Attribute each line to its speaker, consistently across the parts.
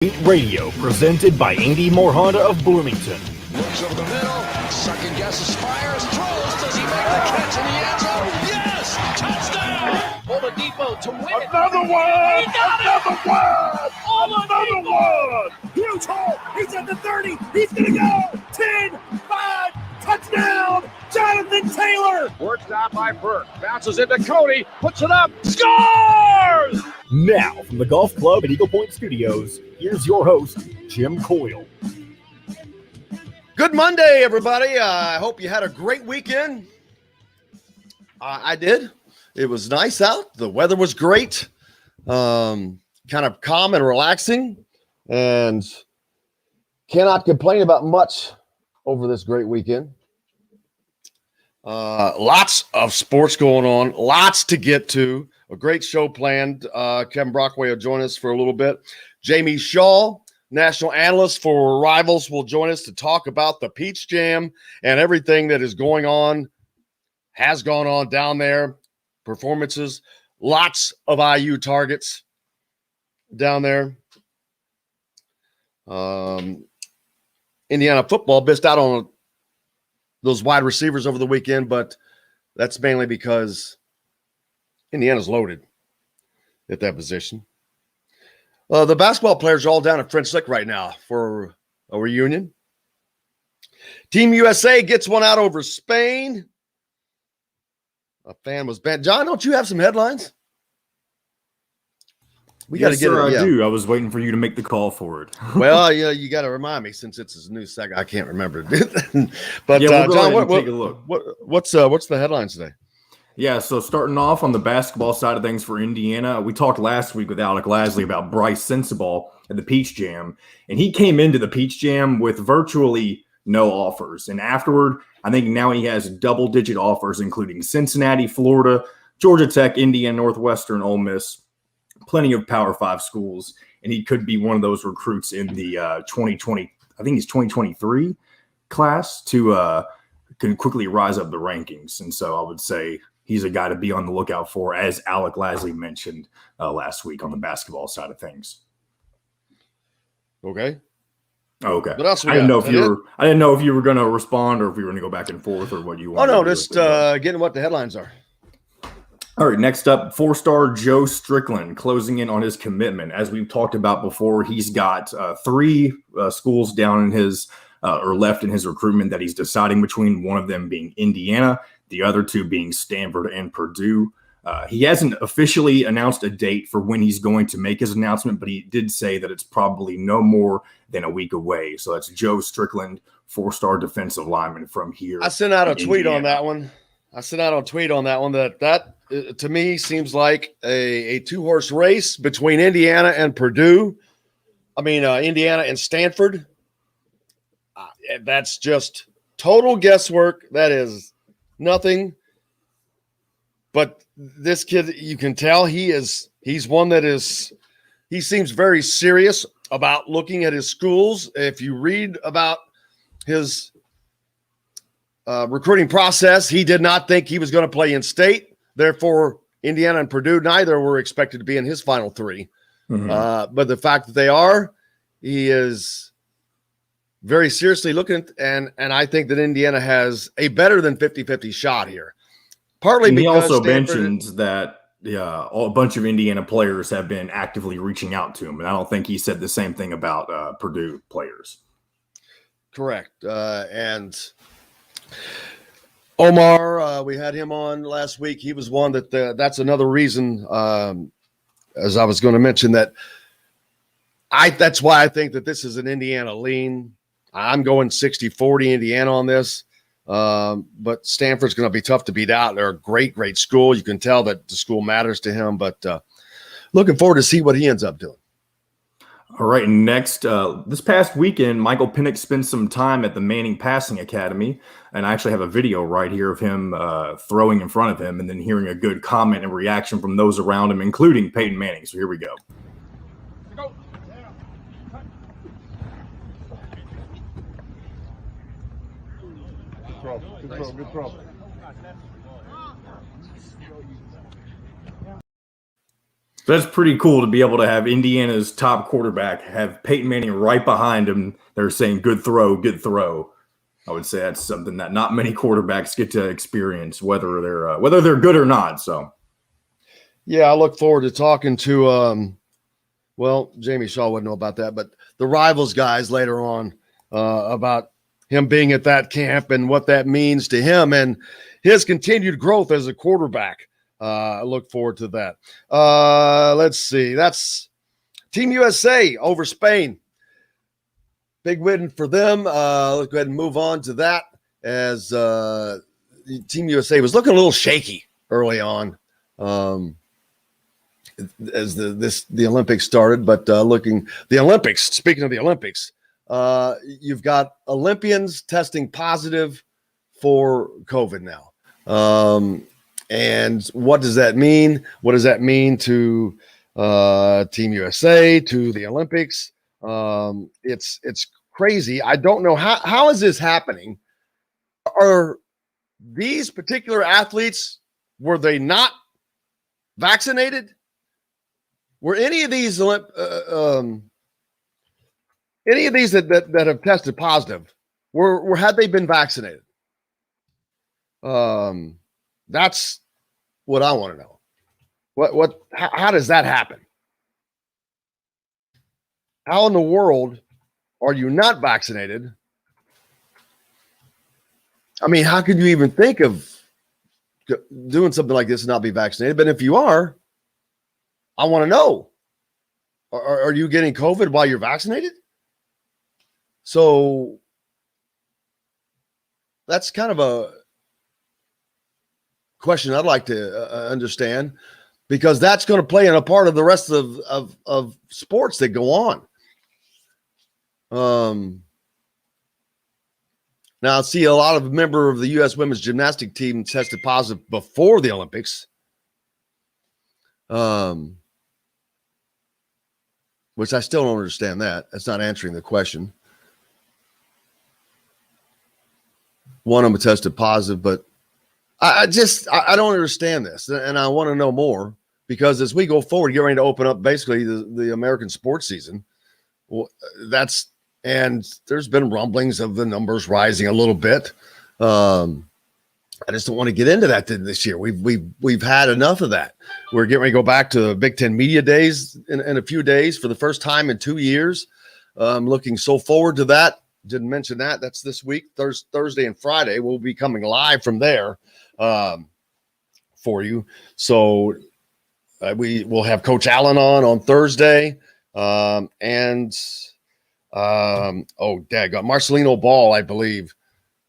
Speaker 1: Radio, presented by Indy Moore Honda of Bloomington.
Speaker 2: Looks over the middle, second guesses, fires, throws. Does he make the catch in the end zone? Yes! Touchdown! Oladipo to win it.
Speaker 3: Another one!
Speaker 2: He got
Speaker 3: Another one!
Speaker 2: Oladipo!
Speaker 3: Another one! Huge hole! He's at the 30! He's gonna go! 10, 5, touchdown! Jonathan Taylor!
Speaker 2: Worked out by Burke. Bounces into Cody. Puts it up. Scores!
Speaker 1: Now, from the Golf Club at Eagle Point Studios, here's your host, Jim Coyle.
Speaker 4: Good Monday, everybody. I hope you had a great weekend. I did. It was nice out. The weather was great. Kind of calm and relaxing. And cannot complain about much over this great weekend. Lots of sports going on. Lots to get to. A great show planned. Kevin Brockway will join us for a little bit. Jamie Shaw, national analyst for Rivals, will join us to talk about the Peach Jam and everything that is going on, has gone on down there. Performances, lots of IU targets down there. Indiana football missed out on those wide receivers over the weekend, but that's mainly because Indiana's loaded at that position. The basketball players are all down at French Lick right now for a reunion. Team USA gets one out over Spain. A fan was banned. John, don't you have some headlines? We got to get it.
Speaker 5: I do. I was waiting for you to make the call for it.
Speaker 4: Well, you got to remind me since it's a new segment. I can't remember. But
Speaker 5: yeah, we'll
Speaker 4: John,
Speaker 5: take a look.
Speaker 4: What's the headlines today?
Speaker 5: Yeah, so starting off on the basketball side of things for Indiana, we talked last week with Alec Lasley about Bryce Sensabaugh at the Peach Jam, and he came into the Peach Jam with virtually no offers. And afterward, I think now he has double-digit offers, including Cincinnati, Florida, Georgia Tech, Indiana, Northwestern, Ole Miss, plenty of Power 5 schools, and he could be one of those recruits in the 2020, I think he's 2023 class to can quickly rise up the rankings. And so I would say he's a guy to be on the lookout for, as Alec Lasley mentioned last week on the basketball side of things.
Speaker 4: Okay.
Speaker 5: What
Speaker 4: else we
Speaker 5: I didn't
Speaker 4: got?
Speaker 5: I didn't know if you were going to respond or if you were going to go back and forth or what you want.
Speaker 4: Oh no, just getting what the headlines are.
Speaker 5: All right, next up, 4-star Joe Strickland closing in on his commitment. As we've talked about before, he's got 3 schools down in his or left in his recruitment that he's deciding between, one of them being Indiana, the other 2 being Stanford and Purdue. He hasn't officially announced a date for when he's going to make his announcement, but he did say that it's probably no more than a week away. So that's Joe Strickland, 4-star defensive lineman from here.
Speaker 4: I sent out a tweet on that one. That to me seems like a 2-horse race between Indiana and Purdue. I mean, Indiana and Stanford. That's just total guesswork. That is nothing. But this kid, you can tell he's one that he seems very serious about looking at his schools. If you read about his recruiting process, he did not think he was going to play in state. Therefore, Indiana and Purdue, neither were expected to be in his final 3. Mm-hmm. But the fact that they are, he is very seriously looking, and I think that Indiana has a better than 50-50 shot here. Partly because
Speaker 5: he also
Speaker 4: Stanford
Speaker 5: mentions that a bunch of Indiana players have been actively reaching out to him, and I don't think he said the same thing about Purdue players.
Speaker 4: Correct. And Omar, we had him on last week. He was one that's another reason, as I was going to mention, that's why I think that this is an Indiana lean. I'm going 60-40 Indiana on this. But Stanford's going to be tough to beat out. They're a great, great school. You can tell that the school matters to him, but looking forward to see what he ends up doing.
Speaker 5: All right, next, this past weekend, Michael Penix spent some time at the Manning Passing Academy, and I actually have a video right here of him throwing in front of him and then hearing a good comment and reaction from those around him, including Peyton Manning. So here we go.
Speaker 3: Good throw.
Speaker 5: So that's pretty cool to be able to have Indiana's top quarterback have Peyton Manning right behind him. They're saying good throw, good throw. I would say that's something that not many quarterbacks get to experience, whether they're good or not. So,
Speaker 4: yeah, I look forward to talking to Jamie Shaw wouldn't know about that, but the Rivals guys later on about him being at that camp and what that means to him and his continued growth as a quarterback. I look forward to that. Let's see. That's Team USA over Spain. Big win for them. Let's go ahead and move on to that as Team USA was looking a little shaky early on as the Olympics started. But speaking of the Olympics, you've got Olympians testing positive for COVID now. And what does that mean? What does that mean to Team USA, to the Olympics? It's crazy. I don't know how is this happening. Are these particular athletes, were they not vaccinated? Were any of these that have tested positive, had they been vaccinated? That's what I want to know. How does that happen? How in the world are you not vaccinated? I mean, how could you even think of doing something like this and not be vaccinated? But if you are, I want to know. Are you getting COVID while you're vaccinated? So that's kind of a question I'd like to understand, because that's going to play in a part of the rest of sports that go on. Now I see a lot of member of the U.S. women's gymnastic team tested positive before the Olympics, which I still don't understand that. That's not answering the question. One of them tested positive, but I don't understand this, and I want to know more, because as we go forward, get ready to open up basically the American sports season. Well, and there's been rumblings of the numbers rising a little bit. I just don't want to get into that this year. We've had enough of that. We're getting ready to go back to Big Ten Media Days in a few days for the first time in 2 years. I'm looking so forward to that. Didn't mention that. That's this week, Thursday and Friday. We'll be coming live from there for you. So we will have Coach Allen on Thursday. Marcelino Ball, I believe,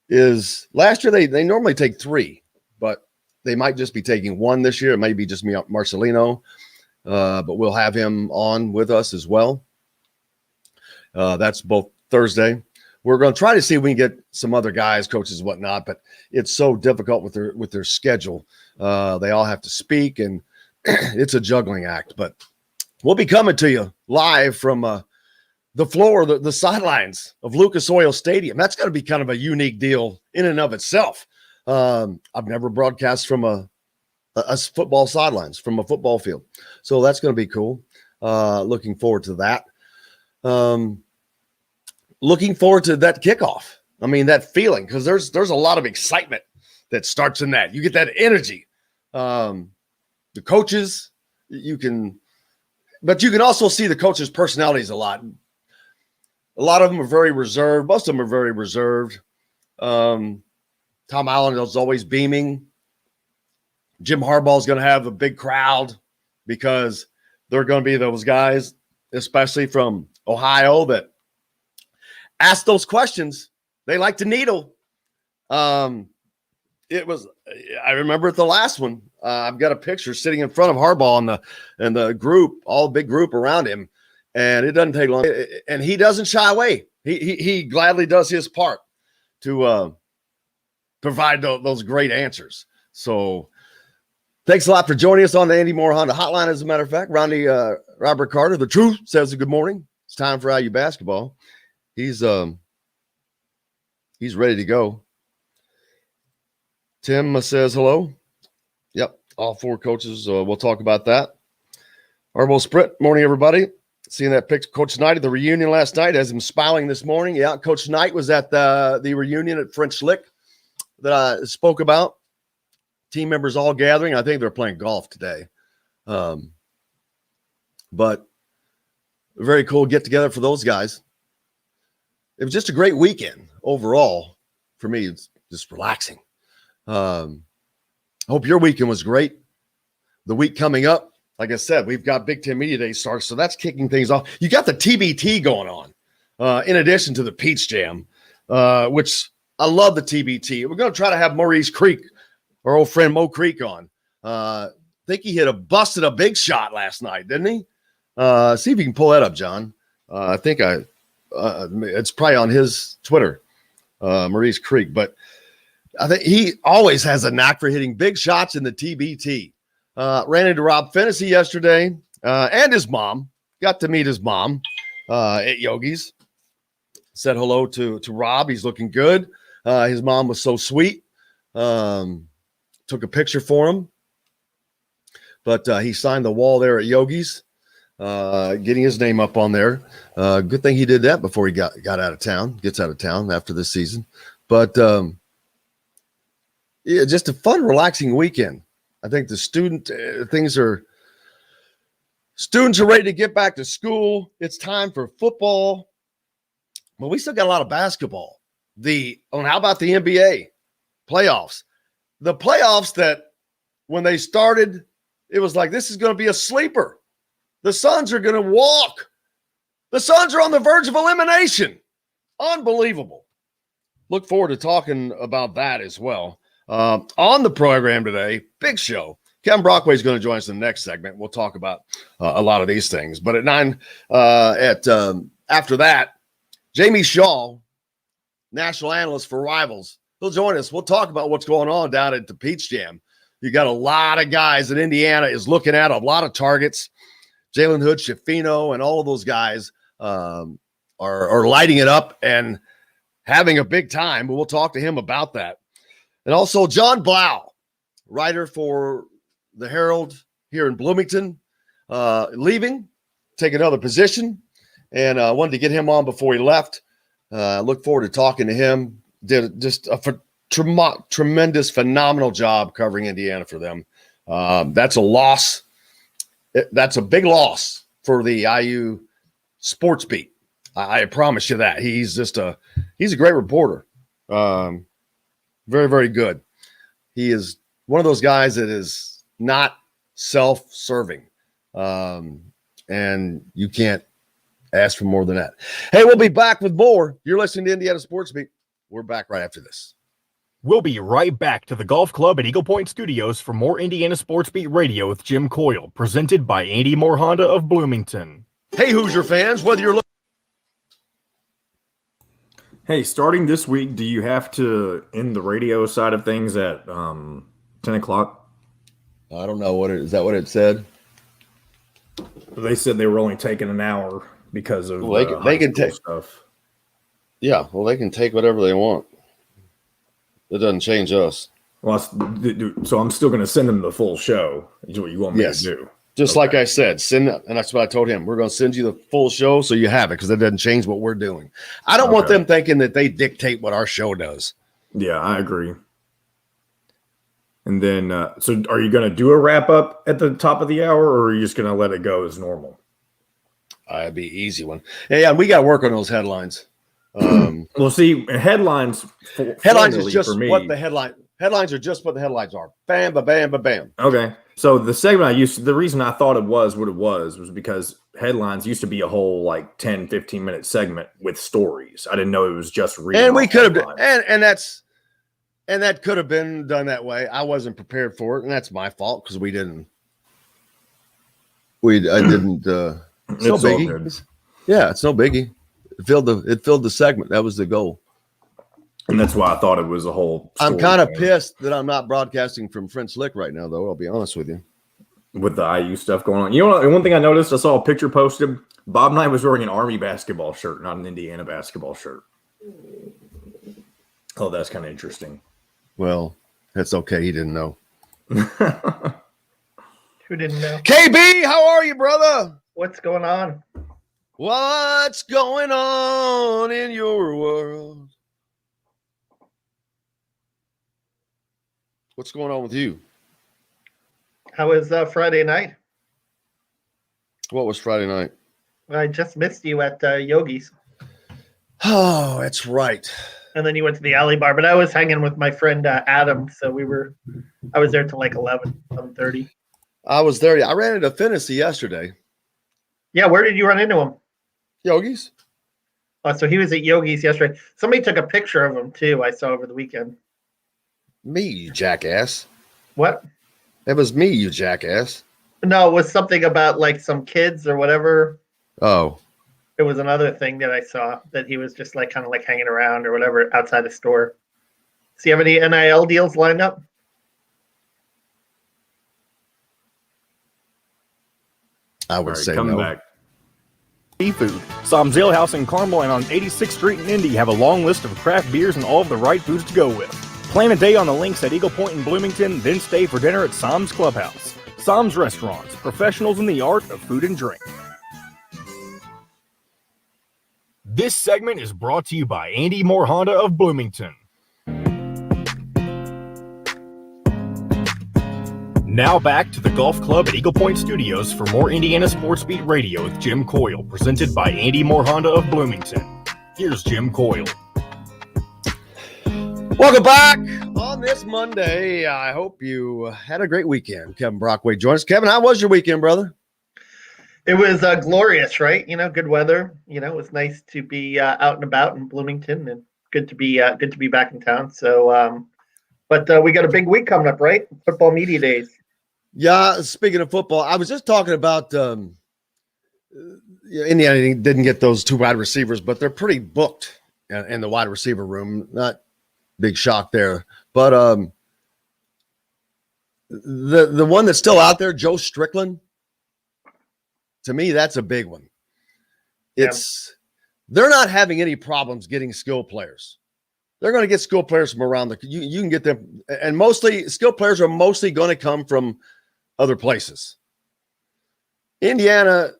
Speaker 4: is last year they normally take 3, but they might just be taking 1 this year. It might be just me, Marcelino, but we'll have him on with us as well. That's both Thursday. We're going to try to see if we can get some other guys, coaches, and whatnot, but it's so difficult with their schedule. They all have to speak, and it's a juggling act. But we'll be coming to you live from the floor, the sidelines of Lucas Oil Stadium. That's going to be kind of a unique deal in and of itself. I've never broadcast from a football sidelines, from a football field. So that's going to be cool. Looking forward to that. Looking forward to that kickoff. I mean, that feeling, because there's a lot of excitement that starts in that. You get that energy. The coaches, but you can also see the coaches' personalities a lot. A lot of them are very reserved. Most of them are very reserved. Tom Allen is always beaming. Jim Harbaugh is going to have a big crowd, because they're going to be those guys, especially from Ohio, that ask those questions. They like to needle. I remember at the last one, I've got a picture sitting in front of Harbaugh and the group, all big group around him. And it doesn't take long. And he doesn't shy away. He gladly does his part to provide those great answers. So thanks a lot for joining us on the Andy Moore Honda Hotline. As a matter of fact, Robert Carter, the truth, says good morning. It's time for IU basketball. He's ready to go. Tim says hello. Yep, all 4 coaches. We'll talk about that. Arbo Sprint, morning, everybody. Seeing that picture, Coach Knight at the reunion last night, has him smiling this morning. Yeah, Coach Knight was at the reunion at French Lick that I spoke about. Team members all gathering. I think they're playing golf today. But very cool get together for those guys. It was just a great weekend overall for me. It's just relaxing. Hope your weekend was great. The week coming up, like I said, we've got Big Ten Media Day starts, so that's kicking things off. You got the TBT going on, in addition to the Peach Jam, which I love the TBT. We're going to try to have Maurice Creek, our old friend Mo Creek, on. I think he busted a big shot last night, didn't he? See if you can pull that up, John. I think it's probably on his Twitter, Maurice Creek, but I think he always has a knack for hitting big shots in the TBT. Ran into Rob Fennessy yesterday and his mom. Got to meet his mom at Yogi's. Said hello to Rob. He's looking good. His mom was so sweet. Took a picture for him. But he signed the wall there at Yogi's, getting his name up on there. Good thing he did that before he got out of town. Gets out of town after this season. But yeah, just a fun, relaxing weekend. I think the students are ready to get back to school. It's time for football. But we still got a lot of basketball. How about the NBA playoffs? The playoffs that when they started, it was like, this is going to be a sleeper. The Suns are going to walk. The Suns are on the verge of elimination. Unbelievable. Look forward to talking about that as well. On the program today, big show. Kevin Brockway is going to join us in the next segment. We'll talk about a lot of these things. But at 9, after that, Jamie Shaw, national analyst for Rivals, he'll join us. We'll talk about what's going on down at the Peach Jam. You got a lot of guys that Indiana is looking at, a lot of targets. Jalen Hood, Shafino, and all of those guys are lighting it up and having a big time. But we'll talk to him about that. And also John Blau, writer for the Herald here in Bloomington, leaving, take another position, and wanted to get him on before he left. Look forward to talking to him. Did just a tremendous, phenomenal job covering Indiana for them. That's a loss. That's a big loss for the IU sports beat. I promise you that. He's a great reporter. Very, very good. He is one of those guys that is not self-serving. And you can't ask for more than that. Hey, we'll be back with more. You're listening to Indiana Sports Beat. We're back right after this.
Speaker 1: We'll be right back to the Golf Club at Eagle Point Studios for more Indiana Sports Beat Radio with Jim Coyle, presented by Andy Moore Honda of Bloomington.
Speaker 4: Hey, Hoosier fans, whether you're looking.
Speaker 5: Hey, starting this week, do you have to end the radio side of things at 10 o'clock?
Speaker 4: I don't know. Is that what it said?
Speaker 5: They said they were only taking an hour because of
Speaker 4: they can take
Speaker 5: stuff.
Speaker 4: Yeah, well, they can take whatever they want. It doesn't change us.
Speaker 5: Well, so I'm still going to send them the full show. Is what you want me to do?
Speaker 4: Just like I said, and that's what I told him. We're going to send you the full show so you have it because it doesn't change what we're doing. I don't want them thinking that they dictate what our show does.
Speaker 5: Yeah, I agree. And then, so are you going to do a wrap up at the top of the hour, or are you just going to let it go as normal?
Speaker 4: That'd be an easy one. Yeah, we got to work on those headlines.
Speaker 5: Well, see, headlines.
Speaker 4: Headlines is just what the headline. Headlines are just what the headlines are. Bam, ba, bam, ba, bam.
Speaker 5: Okay. So the segment the reason I thought it was what it was because headlines used to be a whole like 10, 15-minute segment with stories. I didn't know it was just reading.
Speaker 4: And we could have, and that could have been done that way. I wasn't prepared for it, and that's my fault because I didn't. It's no biggie. Yeah, it's no biggie. It filled the segment. That was the goal.
Speaker 5: And that's why I thought it was a whole story.
Speaker 4: I'm kind of pissed that I'm not broadcasting from French Lick right now, though. I'll be honest with you.
Speaker 5: With the IU stuff going on. You know, one thing I noticed, I saw a picture posted. Bob Knight was wearing an Army basketball shirt, not an Indiana basketball shirt. Oh, that's kind of interesting.
Speaker 4: Well, that's okay. He didn't know.
Speaker 6: Who didn't know?
Speaker 4: KB, how are you, brother?
Speaker 6: What's going on?
Speaker 4: What's going on in your world? What's going on with you?
Speaker 6: How was Friday night?
Speaker 4: What was Friday night?
Speaker 6: I just missed you at Yogi's.
Speaker 4: Oh, that's right.
Speaker 6: And then you went to the alley bar, but I was hanging with my friend Adam, so I was there till like 11:30.
Speaker 4: I was there. I ran into Finnessy yesterday.
Speaker 6: Yeah, where did you run into him?
Speaker 4: Yogi's.
Speaker 6: Oh, so he was at Yogi's yesterday. Somebody took a picture of him too. I saw over the weekend.
Speaker 4: Me, you jackass.
Speaker 6: What?
Speaker 4: It was me, you jackass.
Speaker 6: No, it was something about like some kids or whatever.
Speaker 4: Oh.
Speaker 6: It was another thing that I saw that he was just like kind of like hanging around or whatever outside the store. Do you have any NIL deals lined up?
Speaker 4: I would say
Speaker 5: coming
Speaker 4: no.
Speaker 5: back.
Speaker 1: Seafood. Sam's Ale House in Carmel and on 86th Street in Indy have a long list of craft beers and all of the right foods to go with. Plan a day on the links at Eagle Point in Bloomington, then stay for dinner at Sam's Clubhouse. Sam's Restaurants, professionals in the art of food and drink. This segment is brought to you by Andy Moore Honda of Bloomington. Now back to the Golf Club at Eagle Point Studios for more Indiana Sports Beat Radio with Jim Coyle, presented by Andy Moore Honda of Bloomington. Here's Jim Coyle.
Speaker 4: Welcome back on this Monday. I hope you had a great weekend. Kevin Brockway joins us. Kevin, how was your weekend, brother?
Speaker 6: It was glorious, right? Good weather. It was nice to be out and about in Bloomington, and good to be back in town. So, but we got a big week coming up, right? Football media days.
Speaker 4: Yeah. Speaking of football, I was just talking about Indiana didn't get those two wide receivers, but they're pretty booked in the wide receiver room. Not big shock there, but the one that's still out there, Joe Strickland. To me, that's a big one. They're not having any problems getting skill players. They're going to get skill players from around you can get them, and mostly skill players are mostly going to come from other places. Indiana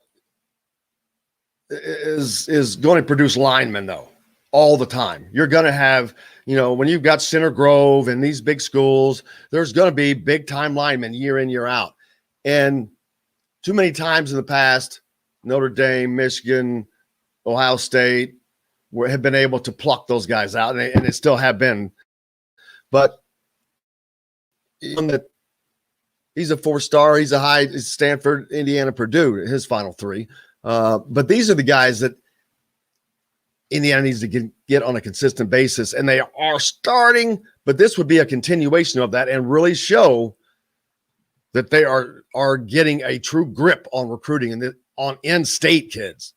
Speaker 4: is going to produce linemen though all the time. You're going to have, when you've got Center Grove and these big schools, there's going to be big time linemen year in, year out. And too many times in the past, Notre Dame, Michigan, Ohio State have been able to pluck those guys out, and they still have been. But he's a 4-star. He's he's Stanford, Indiana, Purdue, his final 3. But these are the guys that Indiana needs to get on a consistent basis, and they are starting. But this would be a continuation of that and really show that they are getting a true grip on recruiting and on in-state kids,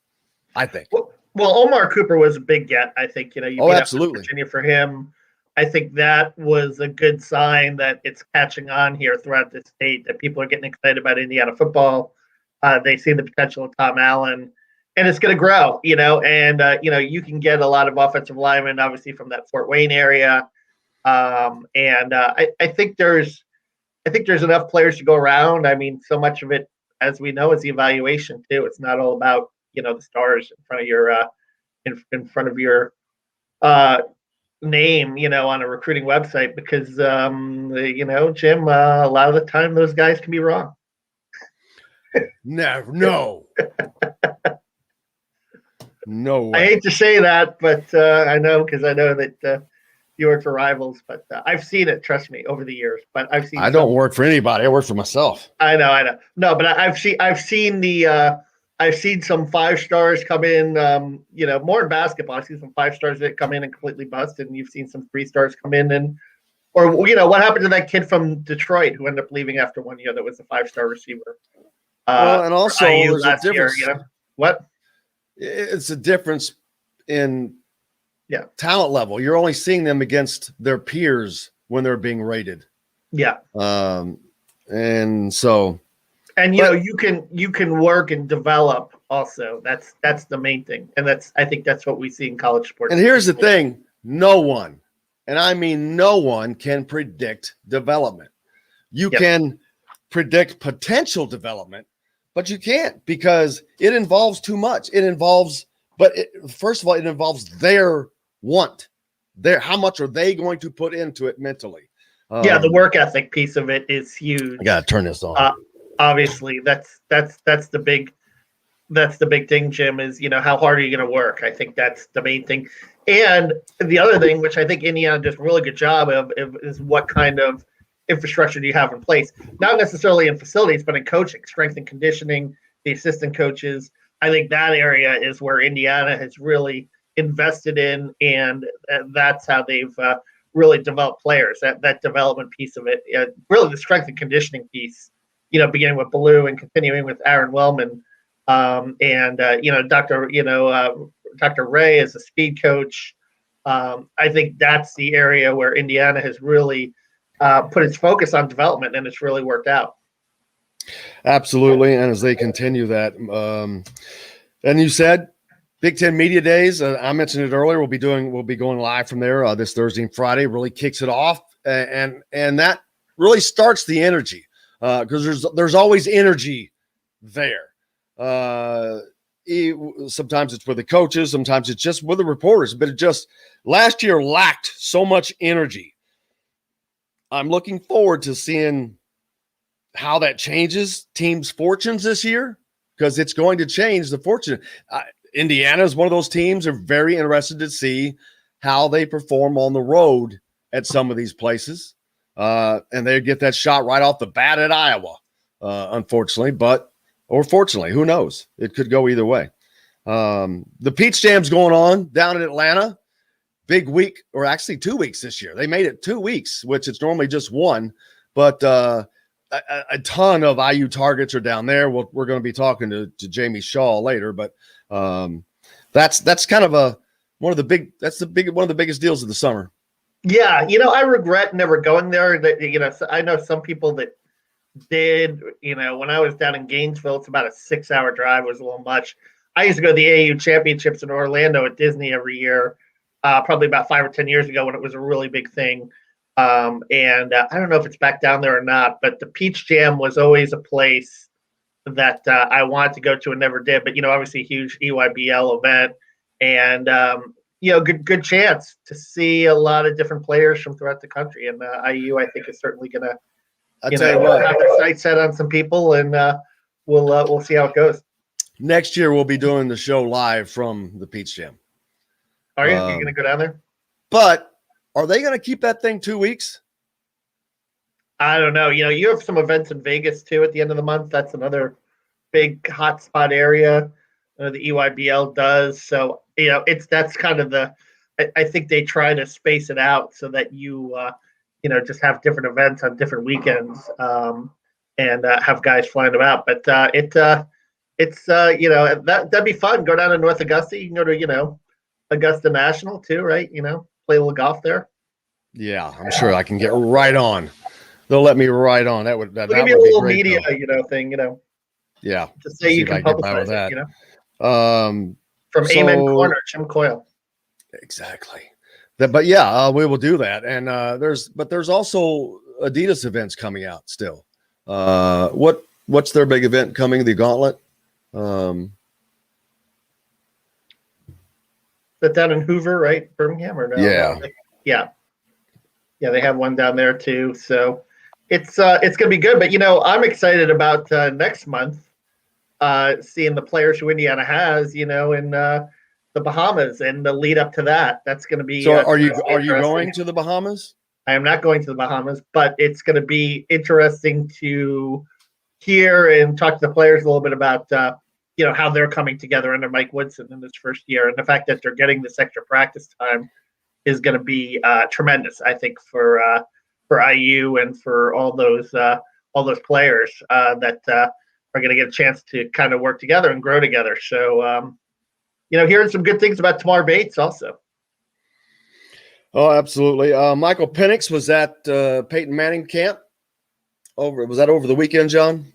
Speaker 4: I think.
Speaker 6: Well, Omar Cooper was a big get, I think. You
Speaker 4: absolutely.
Speaker 6: Virginia for him. I think that was a good sign that it's catching on here throughout the state, that people are getting excited about Indiana football. They see the potential of Tom Allen, and it's going to grow, and, you can get a lot of offensive linemen, obviously, from that Fort Wayne area. I think there's enough players to go around. I mean, so much of it, as we know, is the evaluation too. It's not all about, the stars in front of your in front of your name, on a recruiting website, because Jim, a lot of the time those guys can be wrong.
Speaker 4: No. No way.
Speaker 6: I hate to say that, but I know, because I know that you work for Rivals, but I've seen it, trust me, over the years. But I've seen.
Speaker 4: I don't work for anybody. I work for myself.
Speaker 6: I know. No, but I've seen some 5-stars come in. More in basketball. I've seen some 5-stars that come in and completely bust, and you've seen some 3-stars come in or what happened to that kid from Detroit who ended up leaving after 1 year that was a 5-star receiver.
Speaker 4: And also there's a difference.
Speaker 6: What?
Speaker 4: It's a difference in talent level. You're only seeing them against their peers when they're being rated.
Speaker 6: Yeah.
Speaker 4: And so,
Speaker 6: and you can work and develop also. That's the main thing. And I think that's what we see in college sports.
Speaker 4: And here's the thing, no one, and I mean no one, can predict development. You can predict potential development, but you can't because it involves too much. First of all, it involves their want. How much are they going to put into it mentally?
Speaker 6: The work ethic piece of it is huge.
Speaker 4: I gotta turn this on.
Speaker 6: Obviously, that's the big thing, Jim, is, how hard are you going to work? I think that's the main thing. And the other thing, which I think Indiana does a really good job of, is what kind of infrastructure do you have in place? Not necessarily in facilities, but in coaching, strength and conditioning, the assistant coaches. I think that area is where Indiana has really invested in, and that's how they've really developed players. That development piece of it, really the strength and conditioning piece. Beginning with Blau and continuing with Aaron Wellman, and Dr. Ray is a speed coach. I think that's the area where Indiana has really put its focus on development, and it's really worked out.
Speaker 4: Absolutely, and as they continue that, and you said Big Ten Media Days. I mentioned it earlier. We'll be going live from there this Thursday and Friday. Really kicks it off, and that really starts the energy because there's always energy there. Sometimes it's with the coaches, sometimes it's just with the reporters. But it just last year lacked so much energy. I'm looking forward to seeing how that changes teams' fortunes this year because it's going to change the fortune. Indiana is one of those teams. Are very interested to see how they perform on the road at some of these places. And they get that shot right off the bat at Iowa, unfortunately, or fortunately, who knows? It could go either way. The Peach Jam's going on down in Atlanta. Big week, or actually 2 weeks this year. They made it 2 weeks, which it's normally just one. But a ton of IU targets are down there. We're going to be talking to Jamie Shaw later, but that's kind of one of the biggest deals of the summer.
Speaker 6: Yeah, I regret never going there. I know some people that did. When I was down in Gainesville, it's about a 6-hour drive. It was a little much. I used to go to the AAU championships in Orlando at Disney every year, probably about 5 or 10 years ago when it was a really big thing. And I don't know if it's back down there or not, but the Peach Jam was always a place that I wanted to go to and never did. But, obviously a huge EYBL event, and, good chance to see a lot of different players from throughout the country. And IU, I think, is certainly going to have their sights set on some people, and we'll see how it goes.
Speaker 4: Next year, we'll be doing the show live from the Peach Jam.
Speaker 6: Are you going to go down there?
Speaker 4: But are they going to keep that thing 2 weeks?
Speaker 6: I don't know. You have some events in Vegas too at the end of the month. That's another big hotspot area. The EYBL does. So, that's kind of I think they try to space it out so that you, just have different events on different weekends, and have guys flying about. But it's that'd be fun. Go down to North Augusta. You can go to, Augusta National too, right? Play a little golf there.
Speaker 4: Yeah, I'm sure I can get right on. They'll let me right on. That would
Speaker 6: give you a little media, thing,
Speaker 4: Yeah.
Speaker 6: To say you can publicize
Speaker 4: that.
Speaker 6: It, From Amen Corner, Jim Coyle.
Speaker 4: Exactly. But yeah, we will do that. And there's also Adidas events coming out still. What's their big event coming? The Gauntlet.
Speaker 6: That down in Hoover, right? Birmingham or no?
Speaker 4: Yeah.
Speaker 6: Yeah, they have one down there too. So it's gonna be good. But I'm excited about next month, seeing the players who Indiana has, in the Bahamas and the lead up to that. That's gonna be.
Speaker 4: So are you going to the Bahamas?
Speaker 6: I am not going to the Bahamas, but it's gonna be interesting to hear and talk to the players a little bit about how they're coming together under Mike Woodson in this first year, and the fact that they're getting this extra practice time is going to be tremendous, I think, for IU and for all those players that are going to get a chance to kind of work together and grow together. So, hearing some good things about Tamar Bates also.
Speaker 4: Oh, absolutely. Michael Penix was at Peyton Manning camp. Was that over the weekend, John?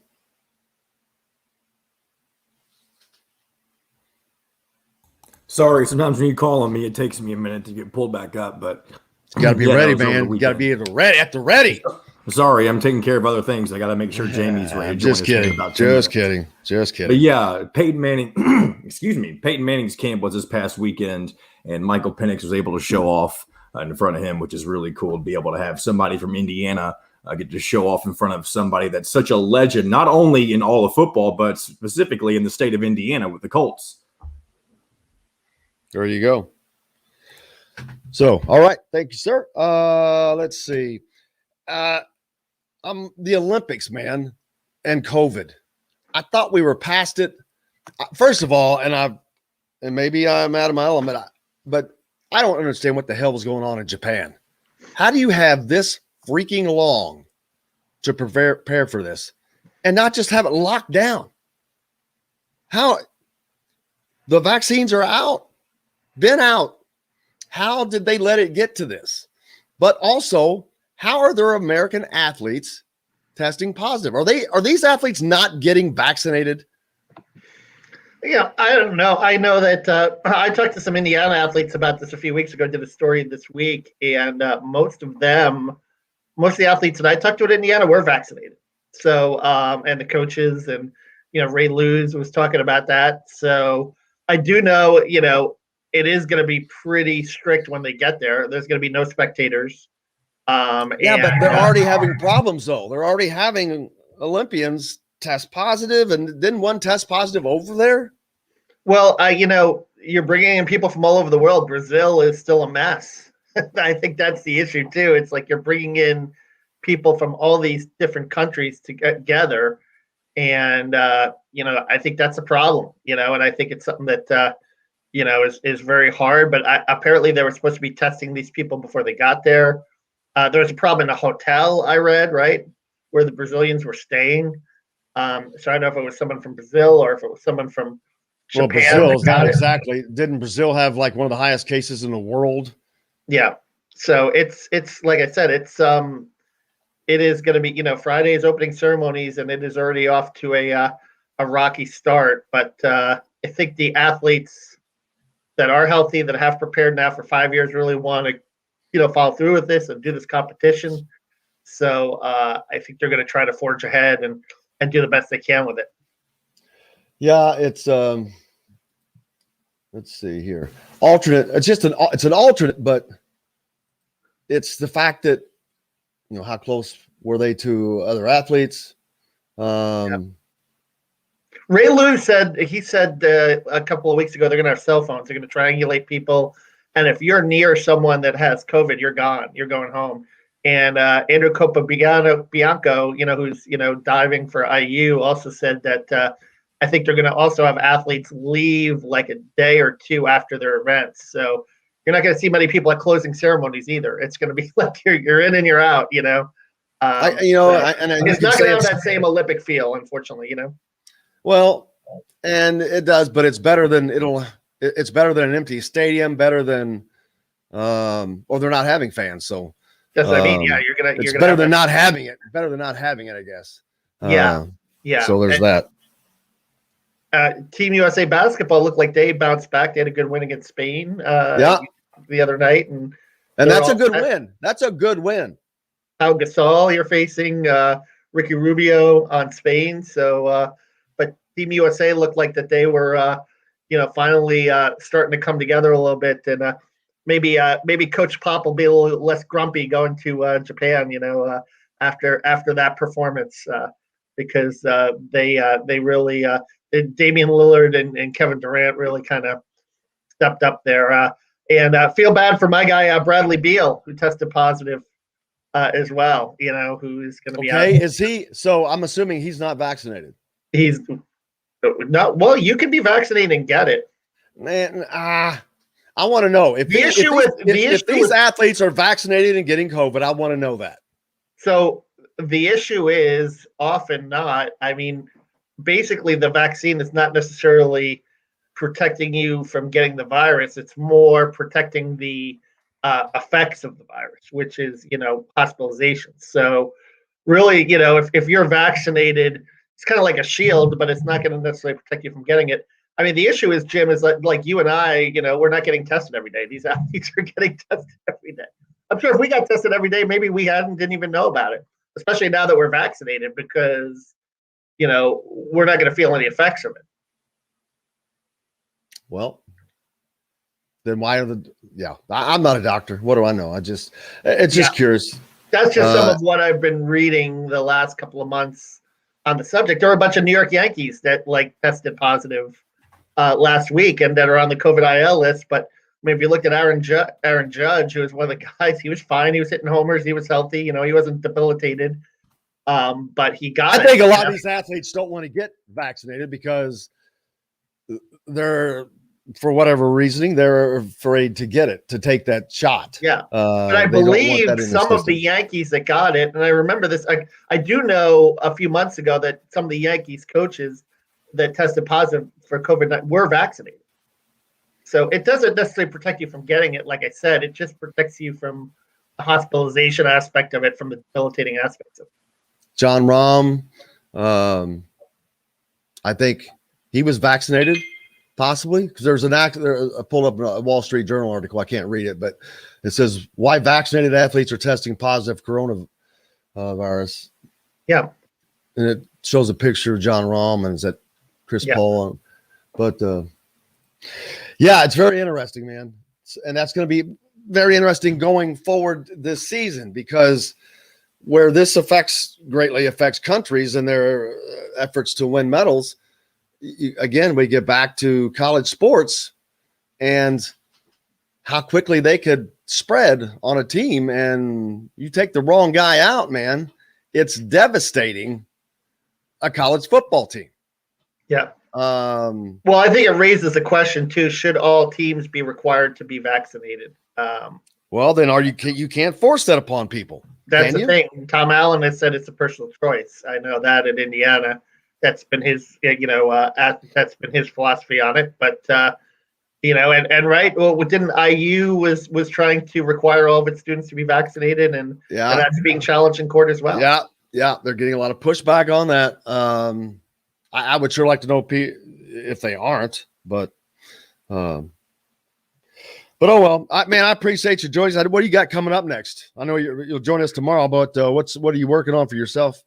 Speaker 5: Sorry, sometimes when you call on me, it takes me a minute to get pulled back up, but
Speaker 4: you got to be ready, man. You got to be ready at the ready.
Speaker 5: Sorry, I'm taking care of other things. I got to make sure Jamie's ready. To join
Speaker 4: Just
Speaker 5: us in
Speaker 4: kidding.
Speaker 5: about 10 minutes.
Speaker 4: Just kidding.
Speaker 5: But yeah, Peyton Manning, excuse me, Peyton Manning's camp was this past weekend, and Michael Penix was able to show off in front of him, which is really cool to be able to have somebody from Indiana get to show off in front of somebody that's such a legend, not only in all of football, but specifically in the state of Indiana with the Colts.
Speaker 4: There you go. So, all right. Thank you, sir. Let's see. The Olympics, man, and COVID. I thought we were past it. First of all, and maybe I'm out of my element, but I don't understand what the hell was going on in Japan. How do you have this freaking long to prepare for this and not just have it locked down? How the vaccines are out, been out. How did they let it get to this? But also, how are their American athletes testing positive? Are these athletes not getting vaccinated?
Speaker 6: Yeah, I don't know. I know that I talked to some Indiana athletes about this a few weeks ago, did a story this week, and most of the athletes that I talked to in Indiana were vaccinated. So, and the coaches and, Ray Lewis was talking about that. So I do know, it is going to be pretty strict when they get there. There's going to be no spectators.
Speaker 4: But they're already having problems, though. They're already having Olympians test positive, and didn't one test positive over there?
Speaker 6: Well, you're bringing in people from all over the world. Brazil is still a mess. I think that's the issue, too. It's like you're bringing in people from all these different countries together. And, I think that's a problem, and I think it's something that, is very hard. But apparently they were supposed to be testing these people before they got there. There was a problem in a hotel, I read, right, where the Brazilians were staying. So I don't know if it was someone from Brazil or if it was someone from Japan.
Speaker 4: Well, Brazil is not exactly. Didn't Brazil have like one of the highest cases in the world?
Speaker 6: Yeah. So it's like I said, it is going to be, Friday's opening ceremonies, and it is already off to a rocky start. But I think the athletes that are healthy, that have prepared now for 5 years, really want to, follow through with this and do this competition. So I think they're going to try to forge ahead and do the best they can with it.
Speaker 4: Yeah, it's let's see here. Alternate. It's an alternate, but it's the fact that how close were they to other athletes?
Speaker 6: Ray Lewis said a couple of weeks ago they're going to have cell phones. They're going to triangulate people, and if you're near someone that has COVID, you're gone. You're going home. And Andrew Bianco, who's diving for IU, also said that I think they're going to also have athletes leave like a day or two after their events. So you're not going to see many people at closing ceremonies either. It's going to be like you're in and you're out. It's not going to have that same Olympic feel, unfortunately.
Speaker 4: Well, and it does, but it's better than it's better than an empty stadium, better than or they're not having fans. So
Speaker 6: that's what I mean. Yeah,
Speaker 4: it's better than not having it. Better than not having it, I guess.
Speaker 6: Yeah.
Speaker 4: So there's that.
Speaker 6: Team USA basketball looked like they bounced back. They had a good win against Spain the other night, and
Speaker 4: that's a good win. That's a good win.
Speaker 6: Pau Gasol, you're facing Ricky Rubio on Spain. So, but Team USA looked like that they were, finally starting to come together a little bit, and maybe Coach Pop will be a little less grumpy going to Japan, after that performance, because they really Damian Lillard and Kevin Durant really kind of stepped up there, and feel bad for my guy Bradley Beal, who tested positive as well. Who is going to be out.
Speaker 4: Is he? So I'm assuming he's not vaccinated.
Speaker 6: He's not. Well, you can be vaccinated and get it.
Speaker 4: Man, I want to know if these athletes are vaccinated and getting COVID. I want to know that.
Speaker 6: So the issue is often not. I mean, basically, the vaccine is not necessarily protecting you from getting the virus. It's more protecting the effects of the virus, which is, hospitalization. So really, if you're vaccinated, it's kind of like a shield, but it's not going to necessarily protect you from getting it. I mean, the issue is, Jim, is like you and I, we're not getting tested every day. These athletes are getting tested every day. I'm sure if we got tested every day, maybe we didn't even know about it, especially now that we're vaccinated, because, we're not going to feel any effects from it.
Speaker 4: Well, then why I'm not a doctor. What do I know? It's just curious.
Speaker 6: That's just some of what I've been reading the last couple of months on the subject. There were a bunch of New York Yankees that tested positive last week and that are on the COVID IL list. But I mean, if you looked at Aaron Judge, who was one of the guys, he was fine. He was hitting homers. He was healthy. He wasn't debilitated. But he got it.
Speaker 4: I think a lot of these athletes don't want to get vaccinated because they're, for whatever reasoning, they're afraid to take that shot.
Speaker 6: Yeah. But I believe some of the Yankees that got it, and I remember this, I do know a few months ago that some of the Yankees coaches that tested positive for COVID-19 were vaccinated. So it doesn't necessarily protect you from getting it. Like I said, it just protects you from the hospitalization aspect of it, from the debilitating aspects of it.
Speaker 4: John Rahm, I think he was vaccinated, possibly, because there's an actor. I pulled up a Wall Street Journal article. I can't read it, but it says why vaccinated athletes are testing positive coronavirus.
Speaker 6: Yeah,
Speaker 4: and it shows a picture of John Rahm and it's at Chris Paul. But it's very interesting, man, and that's going to be very interesting going forward this season, because where this greatly affects countries and their efforts to win medals. Again, we get back to college sports and how quickly they could spread on a team, and you take the wrong guy out, man, it's devastating a college football team.
Speaker 6: Yeah. Well, I think it raises the question too: should all teams be required to be vaccinated?
Speaker 4: Well, then you can't force that upon people.
Speaker 6: That's the thing. Tom Allen has said it's a personal choice. I know that in Indiana, that's been his, that's been his philosophy on it. But right. Well, didn't IU was trying to require all of its students to be vaccinated, and that's being challenged in court as well.
Speaker 4: Yeah, they're getting a lot of pushback on that. I would sure like to know if they aren't, but oh well. I appreciate you, Joyce. What do you got coming up next? I know you'll join us tomorrow, but what are you working on for yourself?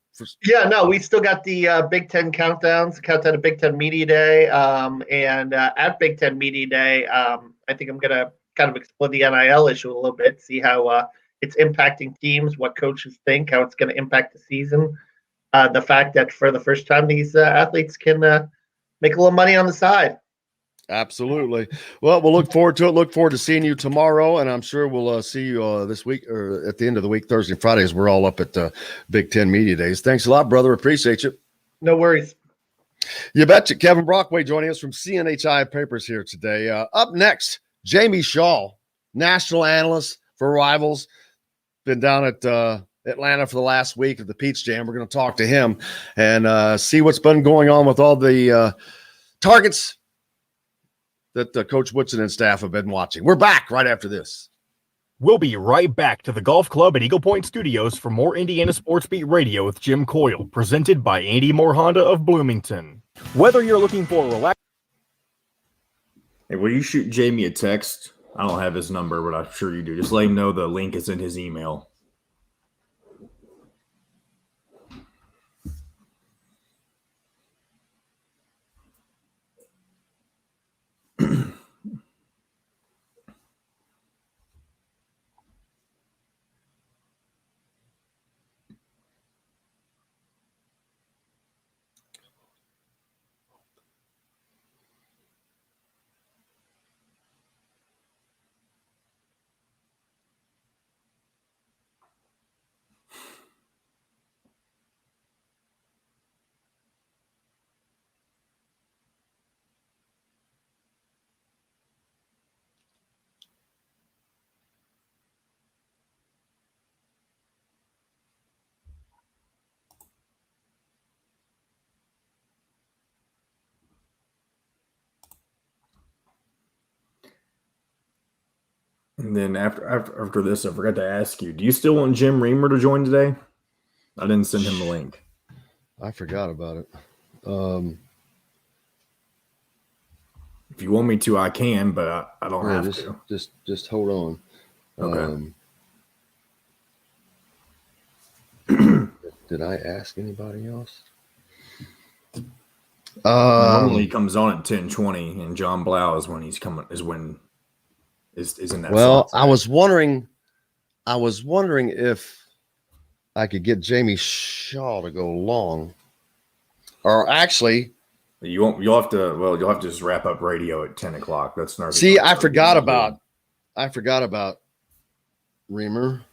Speaker 6: We still got the Big Ten countdown of Big Ten Media Day, and at Big Ten Media Day, I think I'm gonna kind of explore the NIL issue a little bit, see how it's impacting teams, what coaches think, how it's going to impact the season, the fact that for the first time these athletes can make a little money on the side.
Speaker 4: Absolutely. Well, we'll look forward to it. Look forward to seeing you tomorrow, and I'm sure we'll see you this week or at the end of the week, Thursday and Fridays. We're all up at Big Ten Media Days. Thanks a lot, brother. Appreciate you.
Speaker 6: No worries.
Speaker 4: You betcha. Kevin Brockway joining us from CNHI Papers here today. Up next, Jamie Shaw, national analyst for Rivals. Been down at Atlanta for the last week of the Peach Jam. We're going to talk to him and see what's been going on with all the targets that Coach Woodson and staff have been watching. We're back right after this.
Speaker 1: We'll be right back to the Golf Club at Eagle Point Studios for more Indiana Sports Beat Radio with Jim Coyle, presented by Andy Moore Honda of Bloomington. Whether you're looking for a relaxed...
Speaker 5: Hey, will you shoot Jamie a text? I don't have his number, but I'm sure you do. Just let him know the link is in his email. And then after this, I forgot to ask you, do you still want Jim Reamer to join today? I didn't send him the link.
Speaker 4: I forgot about it.
Speaker 5: If you want me to, I can, but I don't have to.
Speaker 4: Just hold on.
Speaker 5: Okay.
Speaker 4: Did I ask anybody else?
Speaker 5: Normally he comes on at 10:20, and John Blau is when he's coming. Is in that.
Speaker 4: Well,
Speaker 5: slot
Speaker 4: I was wondering if I could get Jamie Shaw to go long, or actually,
Speaker 5: you won't. You'll have to just wrap up radio at 10 o'clock. That's not.
Speaker 4: see, I forgot about Reamer,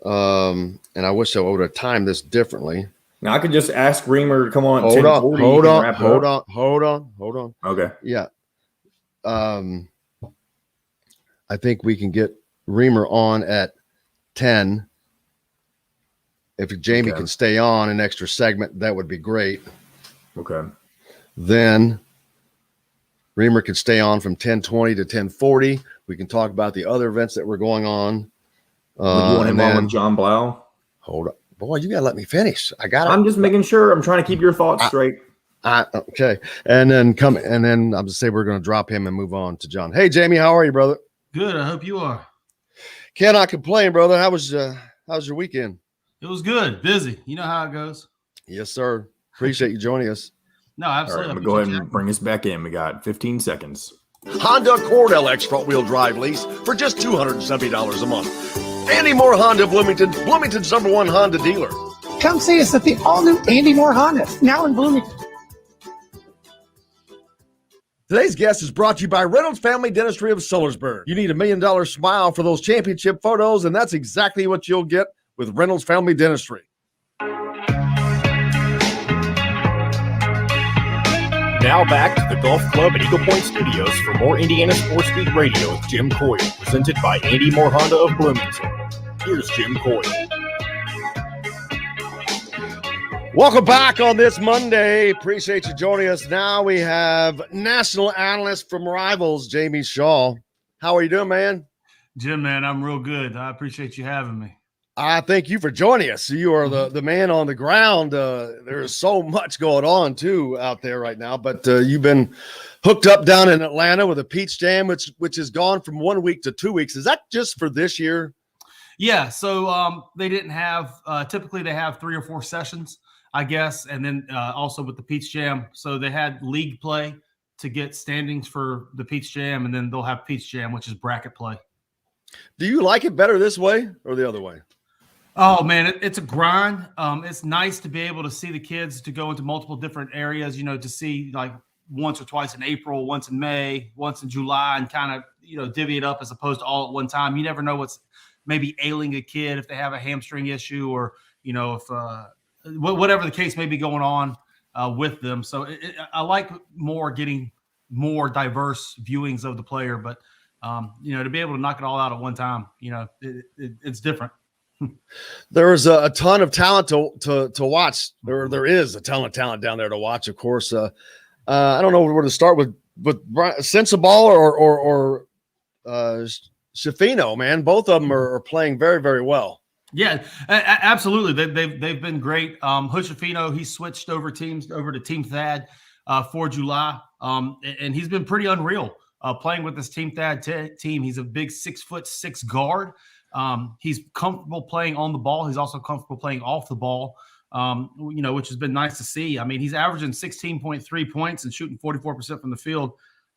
Speaker 4: and I wish I would have timed this differently.
Speaker 5: Now I could just ask Reamer to come on. At
Speaker 4: Hold
Speaker 5: 10:40,
Speaker 4: on.
Speaker 5: Okay.
Speaker 4: Yeah. I think we can get Reamer on at 10. If Jamie can stay on an extra segment, that would be great.
Speaker 5: Okay.
Speaker 4: Then Reamer can stay on from 10:20 to 10:40. We can talk about the other events that were going on.
Speaker 5: Would you want him on with John Blau?
Speaker 4: Hold up. Boy, you got to let me finish.
Speaker 5: I'm just making sure. I'm trying to keep your thoughts straight.
Speaker 4: Okay. And then I'm just say we're going to drop him and move on to John. Hey, Jamie, how are you, brother?
Speaker 7: Good. I hope you are.
Speaker 4: Cannot complain, brother. How's your weekend?
Speaker 7: It was good. Busy. You know how it goes.
Speaker 4: Yes, sir. Appreciate you joining us.
Speaker 7: No,
Speaker 5: All
Speaker 7: absolutely.
Speaker 5: right, I'm gonna go ahead and bring us back in. We got 15 seconds.
Speaker 3: Honda Accord LX front-wheel drive lease for just $270 a month. Andy Moore Honda Bloomington, Bloomington's #1 Honda dealer.
Speaker 8: Come see us at the all-new Andy Moore Honda, now in Bloomington.
Speaker 3: Today's guest is brought to you by Reynolds Family Dentistry of Sellersburg. You need $1 million smile for those championship photos, and that's exactly what you'll get with Reynolds Family Dentistry.
Speaker 1: Now back to the Golf Club at Eagle Point Studios for more Indiana Sports Beat Radio with Jim Coyle, presented by Andy Moore Honda of Bloomington. Here's Jim Coyle.
Speaker 4: Welcome back on this Monday. Appreciate you joining us. Now we have national analyst from Rivals, Jamie Shaw. How are you doing, man?
Speaker 7: Jim, man, I'm real good. I appreciate you having me.
Speaker 4: I thank you for joining us. You are the man on the ground. There's so much going on, too, out there right now. But you've been hooked up down in Atlanta with a Peach Jam, which has gone from 1 week to 2 weeks. Is that just for this year?
Speaker 7: Yeah, so they didn't have typically they have 3 or 4 sessions, I guess, and then also with the Peach Jam. So they had league play to get standings for the Peach Jam, and then they'll have Peach Jam, which is bracket play.
Speaker 4: Do you like it better this way or the other way?
Speaker 7: Oh, man, it's a grind. It's nice to be able to see the kids to go into multiple different areas, to see like once or twice in April, once in May, once in July, and kind of, divvy it up as opposed to all at one time. You never know what's maybe ailing a kid, if they have a hamstring issue or, if whatever the case may be going on with them. So I like getting more diverse viewings of the player, but, to be able to knock it all out at one time, it's different.
Speaker 4: There is a ton of talent to watch. There is a ton of talent down there to watch. Of course, I don't know where to start with Sensabaugh or Schifino. Man, both of them are playing very, very well.
Speaker 7: Yeah, absolutely. They've been great. Schifino, he switched over to Team Thad for July, and he's been pretty unreal playing with this Team Thad team. He's a big 6'6" guard. He's comfortable playing on the ball. He's also comfortable playing off the ball, which has been nice to see. I mean, he's averaging 16.3 points and shooting 44% from the field.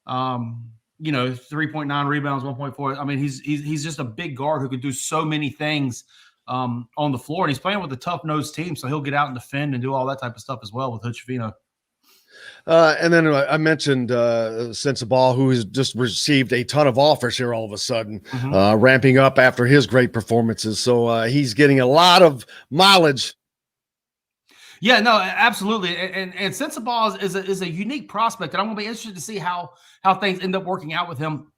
Speaker 7: 3.9 rebounds, 1.4. I mean, he's just a big guard who could do so many things on the floor. And he's playing with a tough-nosed team, so he'll get out and defend and do all that type of stuff as well with Schifino.
Speaker 4: And then I mentioned Sensabaugh, who has just received a ton of offers here all of a sudden, ramping up after his great performances. So he's getting a lot of mileage.
Speaker 7: Yeah, no, absolutely. And Sensabaugh is a unique prospect, and I'm going to be interested to see how things end up working out with him.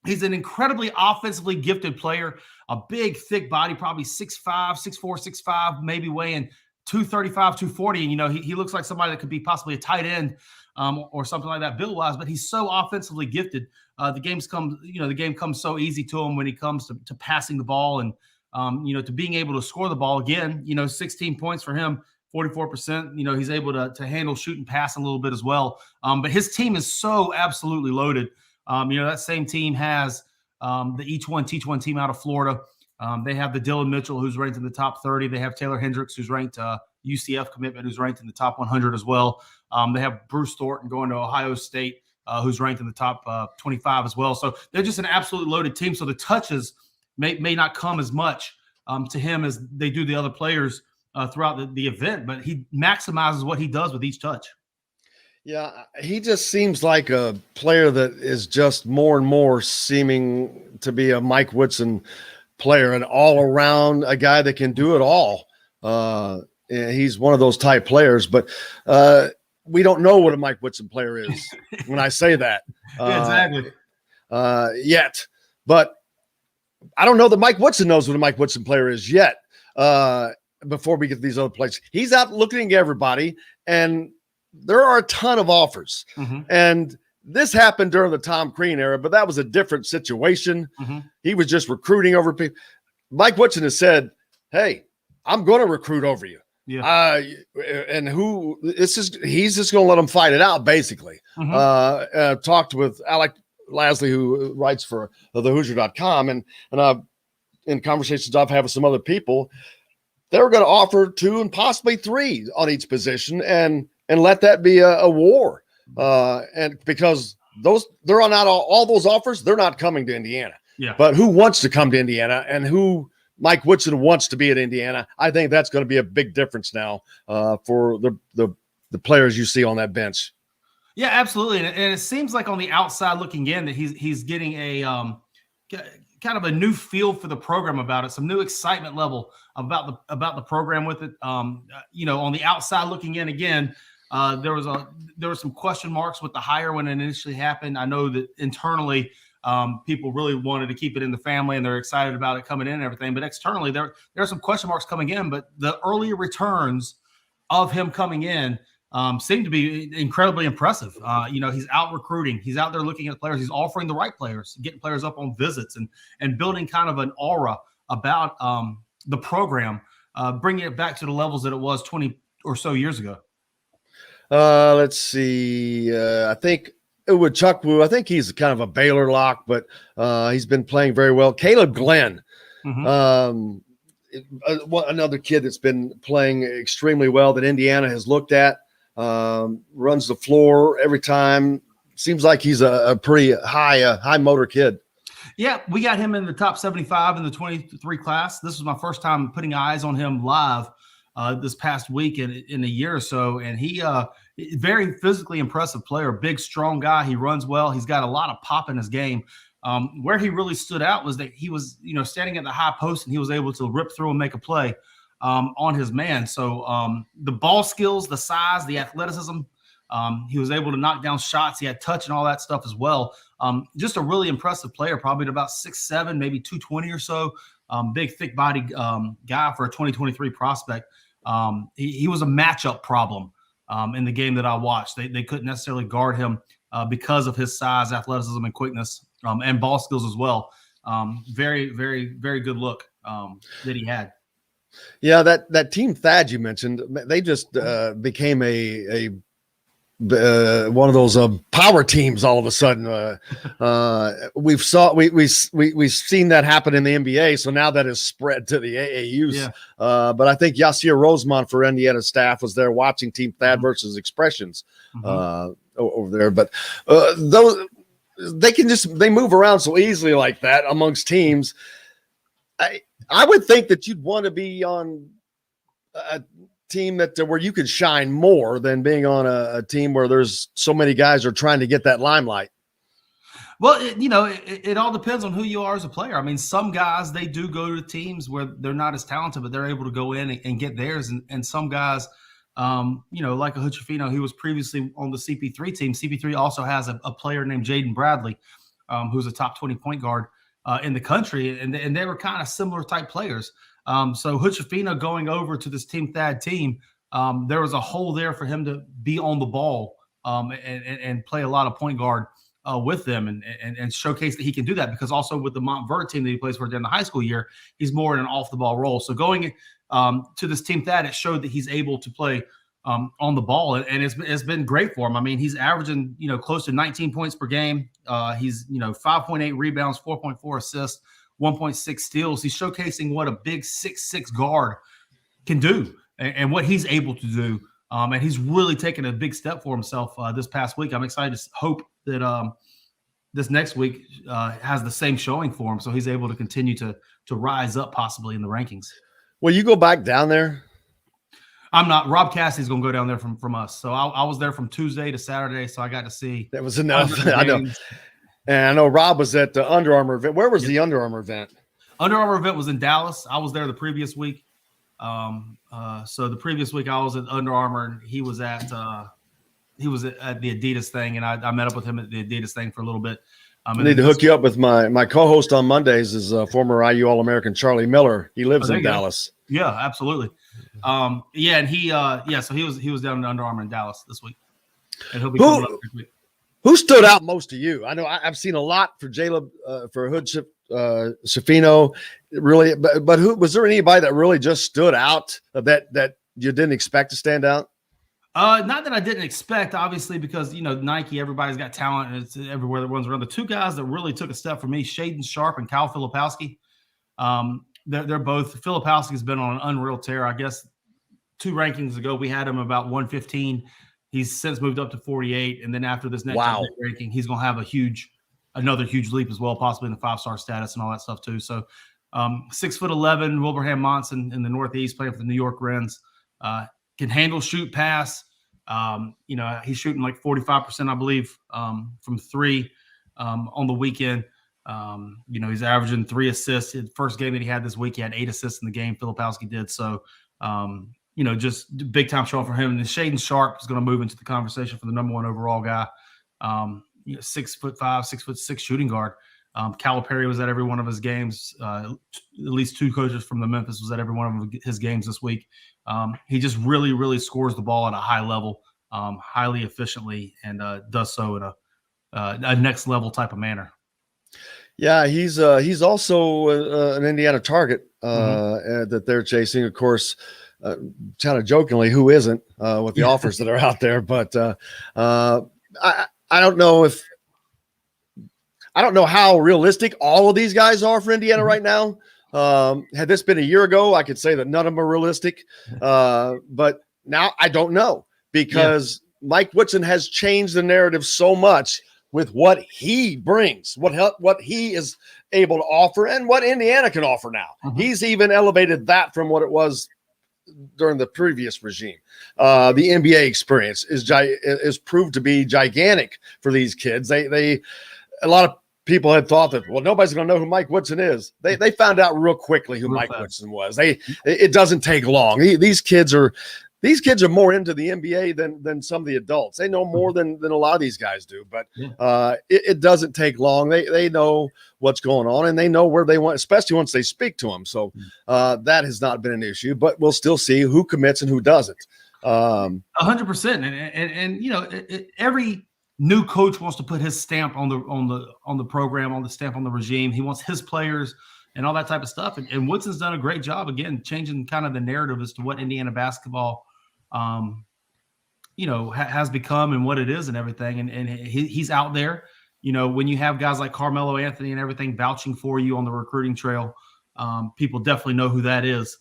Speaker 7: He's an incredibly offensively gifted player, a big, thick body, probably 6'5", 6'4", 6'5", maybe weighing 235, 240. And, he looks like somebody that could be possibly a tight end or something like that build-wise, but he's so offensively gifted. The game comes so easy to him when he comes to passing the ball and, to being able to score the ball. Again, 16 points for him, 44%. He's able to handle, shoot, and pass a little bit as well. But his team is so absolutely loaded. That same team has the Each One Teach One team out of Florida. They have the Dylan Mitchell, who's ranked in the top 30. They have Taylor Hendricks, who's ranked UCF commitment who's ranked in the top 100 as well. They have Bruce Thornton going to Ohio State, who's ranked in the top 25 as well. So they're just an absolutely loaded team. So the touches may not come as much to him as they do the other players throughout the event, but he maximizes what he does with each touch.
Speaker 4: Yeah, he just seems like a player that is just more and more seeming to be a Mike Woodson player, an all-around a guy that can do it all. He's one of those type players, but we don't know what a Mike Woodson player is when I say that.
Speaker 7: Exactly.
Speaker 4: Yet. But I don't know that Mike Woodson knows what a Mike Woodson player is yet before we get to these other players. He's out looking at everybody, and there are a ton of offers.
Speaker 7: Mm-hmm.
Speaker 4: And this happened during the Tom Crean era, but that was a different situation.
Speaker 7: Mm-hmm.
Speaker 4: He was just recruiting over people. Mike Woodson has said, hey, I'm going to recruit over you.
Speaker 7: Yeah.
Speaker 4: And he's just going to let them fight it out, basically.
Speaker 7: Mm-hmm.
Speaker 4: Talked with Alec Lasley, who writes for thehoosier.com, and in conversations I've had with some other people, they were going to offer 2 and possibly 3 on each position and let that be a war. And because they're on out all those offers, they're not coming to Indiana.
Speaker 7: Yeah.
Speaker 4: But who wants to come to Indiana and who Mike Woodson wants to be at Indiana, I think that's going to be a big difference now for the players you see on that bench.
Speaker 7: Yeah, absolutely. And it seems like on the outside looking in that he's getting a kind of a new feel for the program about it, some new excitement level about the program with it. On the outside looking in again, there were some question marks with the hire when it initially happened. I know that internally people really wanted to keep it in the family and they're excited about it coming in and everything. But externally, there are some question marks coming in. But the earlier returns of him coming in seem to be incredibly impressive. He's out recruiting. He's out there looking at players. He's offering the right players, getting players up on visits and building kind of an aura about the program, bringing it back to the levels that it was 20 or so years ago.
Speaker 4: Let's see. I think with Chuck Wu, I think he's kind of a Baylor lock, but he's been playing very well. Caleb Glenn, another kid that's been playing extremely well that Indiana has looked at, runs the floor every time. Seems like he's a pretty high motor kid.
Speaker 7: Yeah, we got him in the top 75 in the 23 class. This was my first time putting eyes on him live this past week in a year or so. And he very physically impressive player, big, strong guy. He runs well. He's got a lot of pop in his game. Where he really stood out was that he was, standing at the high post and he was able to rip through and make a play on his man. So the ball skills, the size, the athleticism, he was able to knock down shots. He had touch and all that stuff as well. Just a really impressive player, probably at about 6'7", maybe 220 or so. Big, thick-bodied guy for a 2023 prospect. He was a matchup problem in the game that I watched. They couldn't necessarily guard him because of his size, athleticism, and quickness, and ball skills as well. Very, very, very good look that he had.
Speaker 4: Yeah, that team Thad you mentioned, they just became a one of those power teams all of a sudden. We've seen that happen in the NBA, so now that has spread to the AAUs.
Speaker 7: Yeah.
Speaker 4: But I think Yasir Rosemont for Indiana staff was there watching Team Thad versus Expressions over there. But those they move around so easily like that amongst teams. I would think that you'd want to be on a team that where you could shine more than being on a team where there's so many guys are trying to get that limelight.
Speaker 7: Well, it all depends on who you are as a player. I mean, some guys, they do go to teams where they're not as talented, but they're able to go in and get theirs. And some guys, like a Huchefino, he was previously on the CP3 team. CP3 also has a player named Jaden Bradley, who's a top 20 point guard in the country. And they were kind of similar type players. So Huchefino going over to this Team Thad team, there was a hole there for him to be on the ball and play a lot of point guard with them and showcase that he can do that, because also with the Montverde team that he plays for during the high school year, he's more in an off the ball role. So going to this Team Thad, it showed that he's able to play on the ball, and it's been great for him. I mean, he's averaging close to 19 points per game. He's 5.8 rebounds, 4.4 assists, 1.6 steals. He's showcasing what a big 6'6" guard can do. and what he's able to do. And he's really taken a big step for himself this past week. I'm excited to hope that this next week has the same showing for him, so he's able to continue to rise up possibly in the rankings.
Speaker 4: Will you go back down there?
Speaker 7: I'm not. Rob Cassidy's going to go down there from us. So I was there from Tuesday to Saturday, so I got to see.
Speaker 4: That was enough. I know. And I know Rob was at the Under Armour event. Where was the Under Armour event?
Speaker 7: Under Armour event was in Dallas. I was there the previous week. So the previous week I was at Under Armour, and he was at the Adidas thing, and I met up with him at the Adidas thing for a little bit.
Speaker 4: I need to hook you up with my co-host on Mondays is former IU All-American Charlie Miller. He lives in Dallas.
Speaker 7: Yeah, absolutely. And so he was down in Under Armour in Dallas this week, and he'll be coming up next week.
Speaker 4: Who stood out most to you? I know I've seen a lot for Jaleb, for Hood Shafino, really, but who was there anybody that really just stood out that you didn't expect to stand out?
Speaker 7: Not that I didn't expect, obviously, because Nike, everybody's got talent, and it's everywhere that runs around. The two guys that really took a step for me, Shaden Sharp and Kyle Filipowski. They're both. Filipowski's been on an unreal tear. I guess 2 rankings ago we had him about 115. He's since moved up to 48, and then after this next ranking, he's going to have another huge leap as well, possibly in the 5-star status and all that stuff too. So, 6'11", Wilbraham Monson in the Northeast, playing for the New York Wrens, can handle, shoot, pass. He's shooting like 45%, I believe, from 3 on the weekend. He's averaging 3 assists. The first game that he had this week, he had 8 assists in the game. Filipowski did so. Just big time showing for him. And Shaden Sharp is going to move into the conversation for the number 1 overall guy. 6'5", 6'6" shooting guard. Calipari was at every one of his games. At least 2 coaches from the Memphis was at every one of his games this week. He just really, really scores the ball at a high level, highly efficiently, and does so in a next level type of manner.
Speaker 4: Yeah, he's also an Indiana target that they're chasing. Of course, kind of jokingly, who isn't with the offers that are out there? But I don't know how realistic all of these guys are for Indiana right now. Had this been a year ago, I could say that none of them are realistic. But now I don't know because Mike Woodson has changed the narrative so much with what he brings, what he is able to offer, and what Indiana can offer now. He's even elevated that from what it was during the previous regime. The NBA experience is proved to be gigantic for these kids. A lot of people had thought that, well, nobody's going to know who Mike Woodson is. They found out real quickly who Mike Woodson was. It doesn't take long. These kids are more into the NBA than some of the adults. They know more than a lot of these guys do, but it doesn't take long. They know what's going on, and they know where they want, especially once they speak to them. So that has not been an issue, but we'll still see who commits and who doesn't.
Speaker 7: 100%. And every new coach wants to put his stamp on the program, on the stamp on the regime. He wants his players and all that type of stuff. And Woodson's done a great job, again, changing kind of the narrative as to what Indiana basketball has become and what it is and everything. And he's out there, when you have guys like Carmelo Anthony and everything vouching for you on the recruiting trail, people definitely know who that is.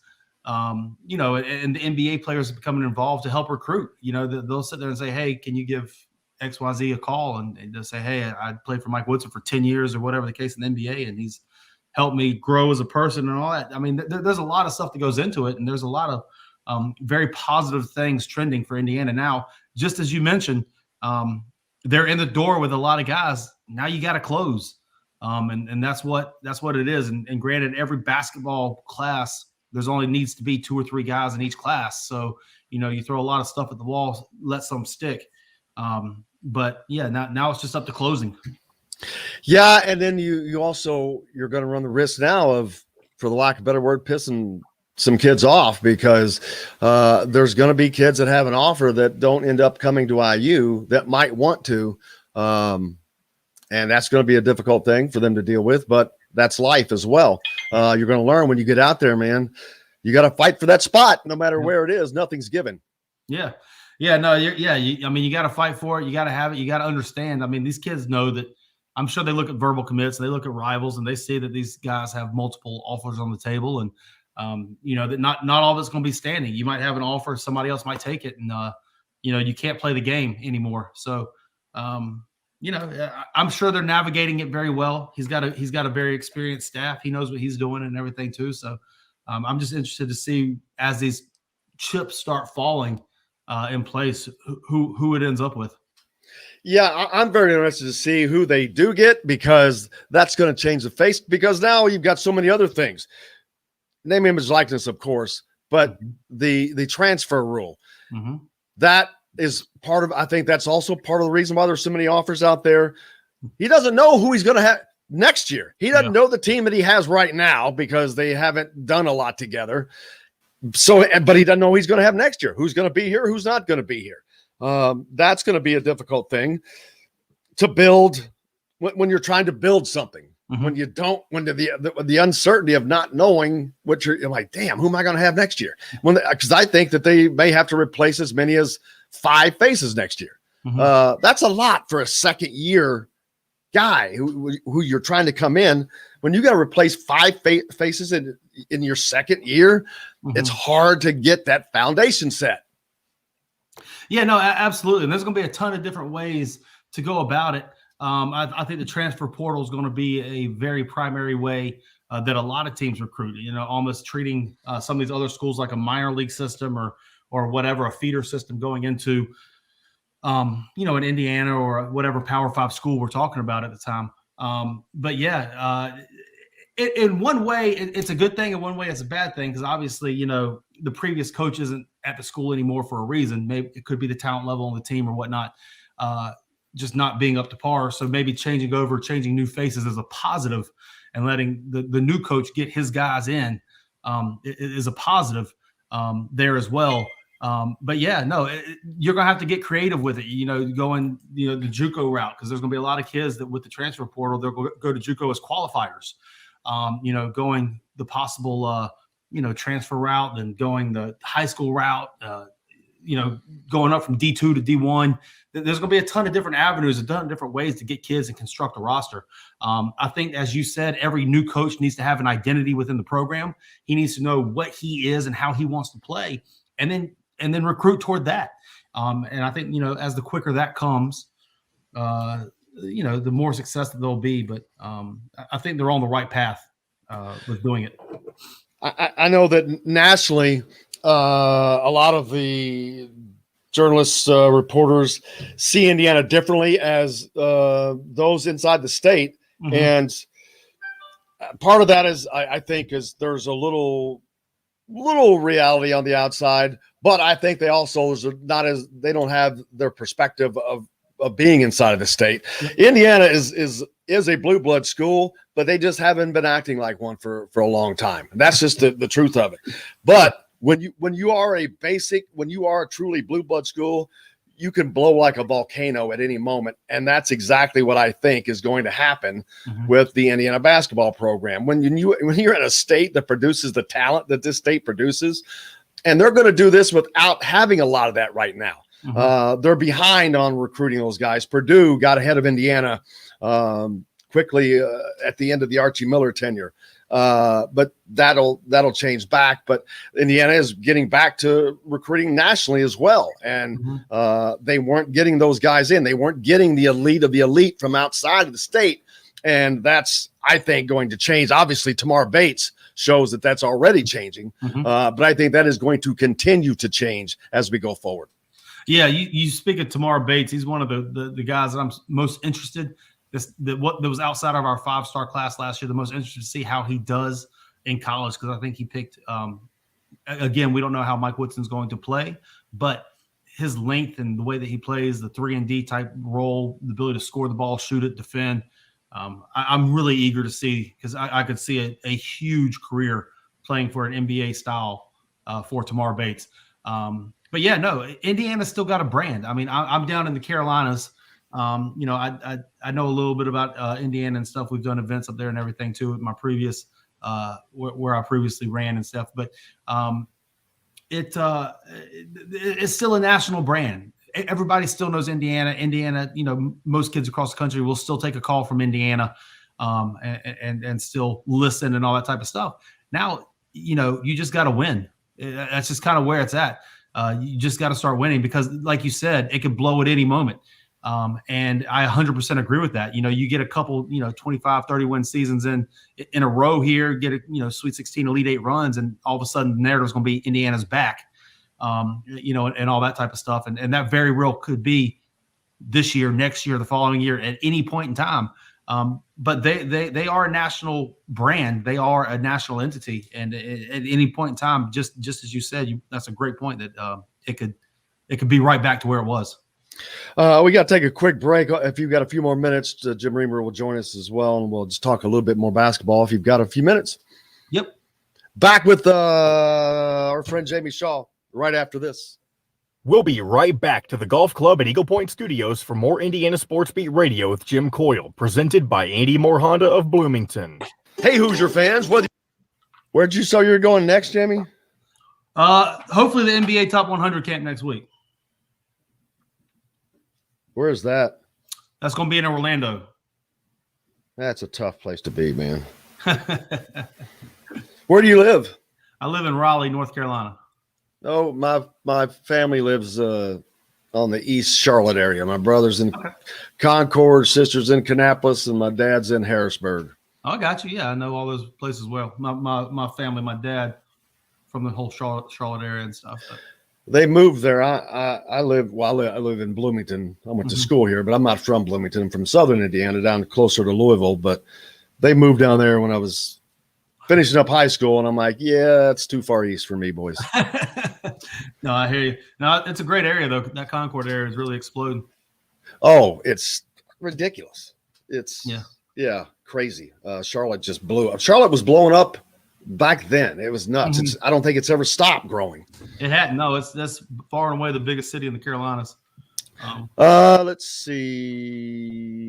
Speaker 7: And the NBA players are becoming involved to help recruit. They'll sit there and say, hey, can you give XYZ a call? And they'll say, hey, I played for Mike Woodson for 10 years or whatever the case in the NBA, and he's helped me grow as a person and all that. I mean, there's a lot of stuff that goes into it, and there's a lot of very positive things trending for Indiana now. Just as you mentioned, they're in the door with a lot of guys. Now you got to close, and that's what it is. And granted, every basketball class, there's only needs to be 2 or 3 guys in each class. So you throw a lot of stuff at the wall, let some stick. But now it's just up to closing.
Speaker 4: Yeah, and then you're going to run the risk now of, for the lack of a better word, pissing some kids off, because there's going to be kids that have an offer that don't end up coming to IU that might want to, and that's going to be a difficult thing for them to deal with, but that's life as well. You're going to learn when you get out there, man. You got to fight for that spot no matter where it is. Nothing's given.
Speaker 7: Yeah. You got to fight for it. You got to have it. You got to understand. I mean, these kids know that. I'm sure they look at verbal commits, they look at rivals, and they see that these guys have multiple offers on the table. And that not all of it's going to be standing. You might have an offer, somebody else might take it, and you can't play the game anymore. So, I'm sure they're navigating it very well. He's got a very experienced staff. He knows what he's doing and everything too. So, I'm just interested to see as these chips start falling in place, who it ends up with.
Speaker 4: Yeah, I'm very interested to see who they do get, because that's going to change the face, because now you've got so many other things. Name, image, likeness, of course, but the transfer rule, that is part of, I think that's also part of the reason why there's so many offers out there. He doesn't know who he's going to have next year. He doesn't know the team that he has right now, because they haven't done a lot together. So, but he doesn't know who he's going to have next year. Who's going to be here? Who's not going to be here? That's going to be a difficult thing to build when you're trying to build something. When you don't, when the uncertainty of not knowing what you're like, damn, who am I going to have next year? Because I think that they may have to replace as many as 5 faces next year. That's a lot for a second year guy who you're trying to come in. When you got to replace 5 faces in your second year, it's hard to get that foundation set.
Speaker 7: Yeah, no, absolutely. And there's going to be a ton of different ways to go about it. I think the transfer portal is going to be a very primary way that a lot of teams recruit, almost treating some of these other schools like a minor league system or whatever, a feeder system going into, an Indiana or whatever Power 5 school we're talking about at the time. But yeah, in one way, it's a good thing. In one way, it's a bad thing, because obviously, the previous coach isn't at the school anymore for a reason. Maybe it could be the talent level on the team or whatnot. Just not being up to par. So maybe changing new faces is a positive, and letting the new coach get his guys in is a positive there as well. But yeah, no, you're going to have to get creative with it, going, the JUCO route, because there's going to be a lot of kids that with the transfer portal, they'll go to JUCO as qualifiers, going the possible, transfer route, then going the high school route, going up from D2 to D1. There's going to be a ton of different avenues, a ton of different ways to get kids and construct a roster. I think, as you said, every new coach needs to have an identity within the program. He needs to know what he is and how he wants to play, and then recruit toward that. And I think, as the quicker that comes, the more success that there'll be. But I think they're on the right path with doing it.
Speaker 4: I know that nationally, a lot of the journalists, reporters see Indiana differently as those inside the state. And part of that is, I think, is there's a little reality on the outside, but I think they also they don't have their perspective of being inside of the state. Indiana is a blue blood school, but they just haven't been acting like one for a long time. That's just the truth of it. But when you are a truly blue blood school, you can blow like a volcano at any moment. And that's exactly what I think is going to happen with the Indiana basketball program. When you're in a state that produces the talent that this state produces, and they're going to do this without having a lot of that right now. They're behind on recruiting those guys. Purdue got ahead of Indiana quickly at the end of the Archie Miller tenure. But that'll change back. But Indiana is getting back to recruiting nationally as well. And they weren't getting those guys in. They weren't getting the elite of the elite from outside of the state. And that's, I think, going to change. Obviously, Tamar Bates shows that that's already changing. But I think that is going to continue to change as we go forward.
Speaker 7: Yeah, you speak of Tamar Bates. He's one of the guys that I'm most interested. What was outside of our 5-star class last year, the most interested to see how he does in college, because I think he picked again, we don't know how Mike Woodson's going to play, but his length and the way that he plays the 3-and-D type role, the ability to score the ball, shoot it, defend. I'm really eager to see, because I could see a huge career playing for an NBA style for Tamar Bates. But yeah, no, Indiana's still got a brand. I mean, I'm down in the Carolinas. I know a little bit about Indiana and stuff. We've done events up there and everything too with my previous where I previously ran and stuff. But it's still a national brand. Everybody still knows Indiana. Indiana, most kids across the country will still take a call from Indiana and still listen and all that type of stuff. Now, you just got to win. That's just kind of where it's at. You just got to start winning because, like you said, it could blow at any moment. And I 100% agree with that. You get a couple, 25, 30 win seasons in a row here, get a, Sweet 16, Elite 8 runs, and all of a sudden the narrative's going to be Indiana's back, and all that type of stuff. And that very real could be this year, next year, the following year, at any point in time. But they are a national brand. They are a national entity. And at any point in time, just as you said, that's a great point that it could be right back to where it was.
Speaker 4: We got to take a quick break. If you've got a few more minutes, Jim Reamer will join us as well, and we'll just talk a little bit more basketball if you've got a few minutes.
Speaker 7: Yep.
Speaker 4: Back with our friend Jamie Shaw right after this.
Speaker 1: We'll be right back to the Golf Club at Eagle Point Studios for more Indiana Sports Beat Radio with Jim Coyle, presented by Andy Moore Honda of Bloomington.
Speaker 4: Hey, Hoosier fans, where'd you say you're going next, Jamie?
Speaker 7: Hopefully the NBA Top 100 camp next week.
Speaker 4: Where is that?
Speaker 7: That's going to be in Orlando.
Speaker 4: That's a tough place to be, man. Where do you live?
Speaker 7: I live in Raleigh, North Carolina.
Speaker 4: Oh, my family lives on the East Charlotte area. My brother's in Concord, sister's in Kannapolis, and my dad's in Harrisburg.
Speaker 7: Oh, I got you. Yeah, I know all those places well. My family, my dad, from the whole Charlotte area and stuff. But.
Speaker 4: They moved there. I live in Bloomington. I went to school here, but I'm not from Bloomington. I'm from Southern Indiana, down closer to Louisville. But they moved down there when I was finishing up high school, and I'm like, yeah, it's too far east for me, boys.
Speaker 7: No, I hear you. No, it's a great area though. That Concord area is really exploding.
Speaker 4: Oh, it's ridiculous. It's crazy. Charlotte just blew up. Charlotte was blowing up back then. It was nuts. I don't think it's ever stopped growing.
Speaker 7: It hadn't. No, that's far and away the biggest city in the Carolinas.
Speaker 4: Let's see.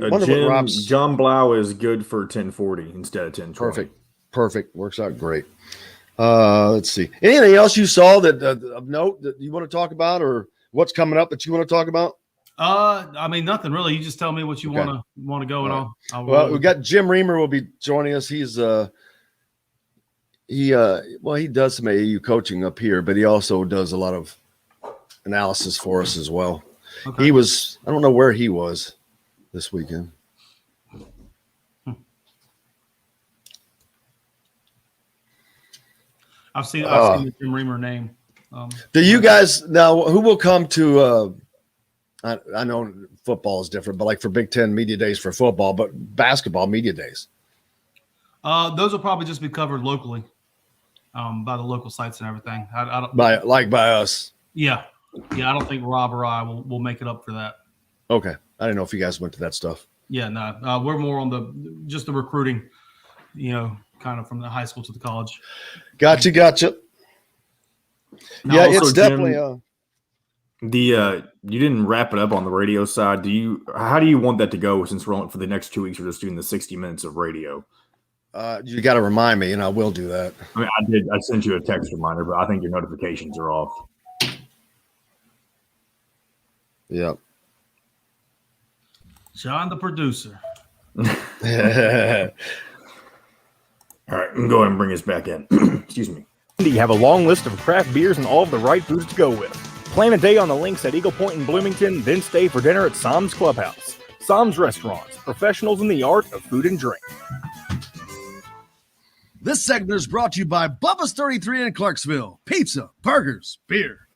Speaker 5: John Blau is good for 1040 instead of 1020.
Speaker 4: Perfect. Works out great. Let's see. Anything else you saw that of note that you want to talk about, or what's coming up that you want to talk about?
Speaker 7: I mean, nothing really. You just tell me what you want to go and I'll
Speaker 4: Well, we've got Jim Reamer will be joining us. He's he does some AAU coaching up here, but he also does a lot of analysis for us as well. Okay. I don't know where he was this weekend.
Speaker 7: I've seen the Jim Reamer name.
Speaker 4: Do you guys now? Who will come to? I know football is different, but like for Big Ten media days for football, but basketball media days.
Speaker 7: Those will probably just be covered locally, by the local sites and everything. I don't
Speaker 4: by us.
Speaker 7: Yeah. I don't think Rob or I will make it up for that.
Speaker 4: Okay, I didn't know if you guys went to that stuff.
Speaker 7: Yeah, no, we're more on the recruiting, kind of from the high school to the college.
Speaker 4: Gotcha.
Speaker 5: Now,
Speaker 4: yeah,
Speaker 5: also,
Speaker 4: it's definitely
Speaker 5: you didn't wrap it up on the radio side. How do you want that to go since we're on for the next 2 weeks? We're just doing the 60 minutes of radio.
Speaker 4: You got to remind me, and I will do that.
Speaker 5: I mean, I did. I sent you a text reminder, but I think your notifications are off.
Speaker 4: Yep.
Speaker 7: John, the producer.
Speaker 5: All right, I'm going and bring us back in. Excuse me.
Speaker 1: You have a long list of craft beers and all of the right foods to go with. Plan a day on the links at Eagle Point in Bloomington, then stay for dinner at Sam's Clubhouse. Sam's Restaurants, professionals in the art of food and drink.
Speaker 3: This segment is brought to you by Bubba's 33 in Clarksville. Pizza, burgers, beer.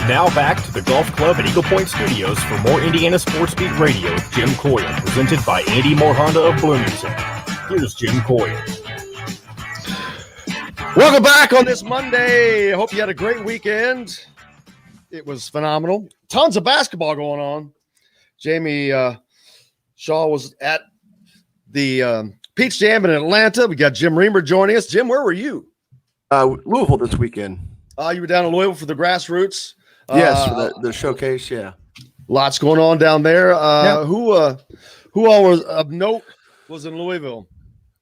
Speaker 1: Now back to the Golf Club at Eagle Point Studios for more Indiana Sports Beat Radio with Jim Coyle, presented by Andy Moore Honda of Bloomington. Here's Jim Coyle.
Speaker 4: Welcome back on this Monday. I hope you had a great weekend. It was phenomenal. Tons of basketball going on. Jamie Shaw was at the Peach Jam in Atlanta. We got Jim Reamer joining us. Jim, where were you?
Speaker 9: Louisville this weekend.
Speaker 4: You were down in Louisville for the grassroots.
Speaker 9: Yes, for the showcase. Yeah,
Speaker 4: lots going on down there. Who all was of note was in Louisville?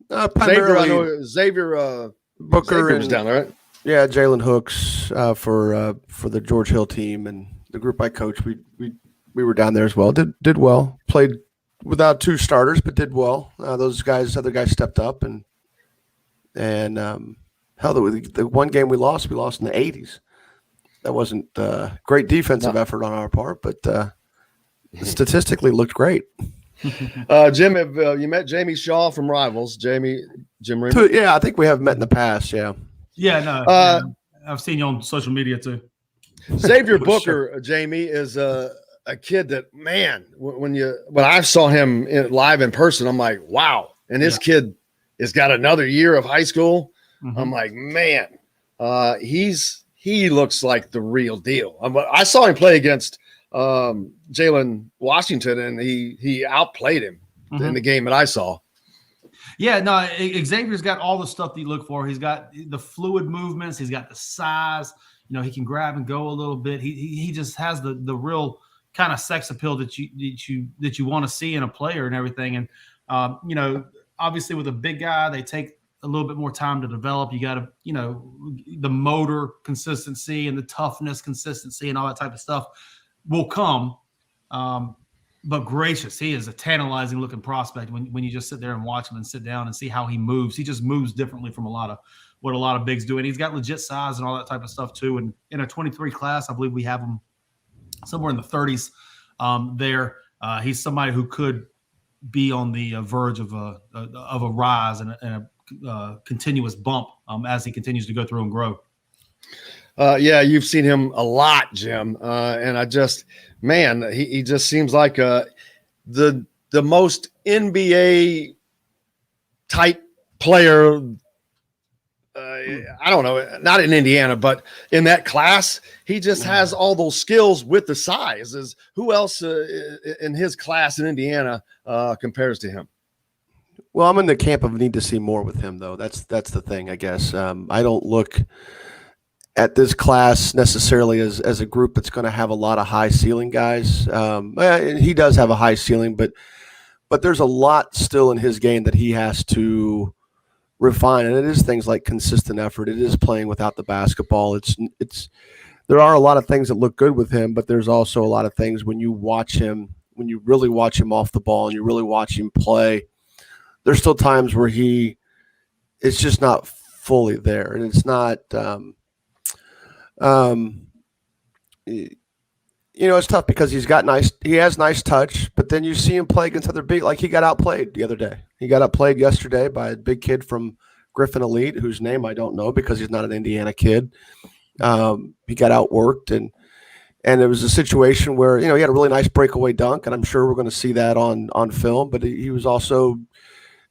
Speaker 9: Primarily
Speaker 4: Xavier
Speaker 9: Booker
Speaker 4: was down there, right?
Speaker 9: Yeah, Jalen Hooks for the George Hill team and the group I coached. We were down there as well. Did well. Played without two starters, but did well. Other guys stepped up, and hell, the one game we lost in the 80s. That wasn't great defensive effort on our part, but statistically looked great.
Speaker 4: Jim, have you met Jamie Shaw from Rivals? Jim Reamer?
Speaker 9: Yeah, I think we have met in the past. Yeah.
Speaker 7: Yeah, no. I've seen you on social media too.
Speaker 4: Xavier Booker, Jamie, is a kid that, man, when I saw him live in person, I'm like, wow. And this kid has got another year of high school. Mm-hmm. I'm like, man, he looks like the real deal. I saw him play against Jalen Washington, and he outplayed him in the game that I saw.
Speaker 7: Yeah, no, Xavier's got all the stuff that you look for. He's got the fluid movements. He's got the size. He can grab and go a little bit. He just has the real kind of sex appeal that you want to see in a player and everything. And obviously with a big guy, they take a little bit more time to develop. You got to, the motor consistency and the toughness consistency and all that type of stuff will come. But gracious, he is a tantalizing looking prospect when you just sit there and watch him and sit down and see how he moves. He just moves differently from what a lot of bigs do. And he's got legit size and all that type of stuff too. And in a 23 class, I believe we have him somewhere in the 30s there. He's somebody who could be on the verge of a rise and a continuous bump as he continues to go through and grow.
Speaker 4: Yeah, you've seen him a lot, Jim. And he just seems like the most NBA type player. I don't know, not in Indiana, but in that class, he just has all those skills with the size. Who else in his class in Indiana compares to him?
Speaker 9: Well, I'm in the camp of need to see more with him, though. That's the thing, I guess. I don't look at this class necessarily as a group that's going to have a lot of high ceiling guys. He does have a high ceiling, but there's a lot still in his game that he has to refine, and it is things like consistent effort. It is playing without the basketball. It's there are a lot of things that look good with him, but there's also a lot of things when you really watch him off the ball and you really watch him play, there's still times where it's just not fully there, and it's not it's tough because he has nice touch, but then you see him play against other big, like he got outplayed the other day. He got outplayed yesterday by a big kid from Griffin Elite, whose name I don't know because he's not an Indiana kid. He got outworked, and it was a situation where, he had a really nice breakaway dunk, and I'm sure we're going to see that on film, but he was also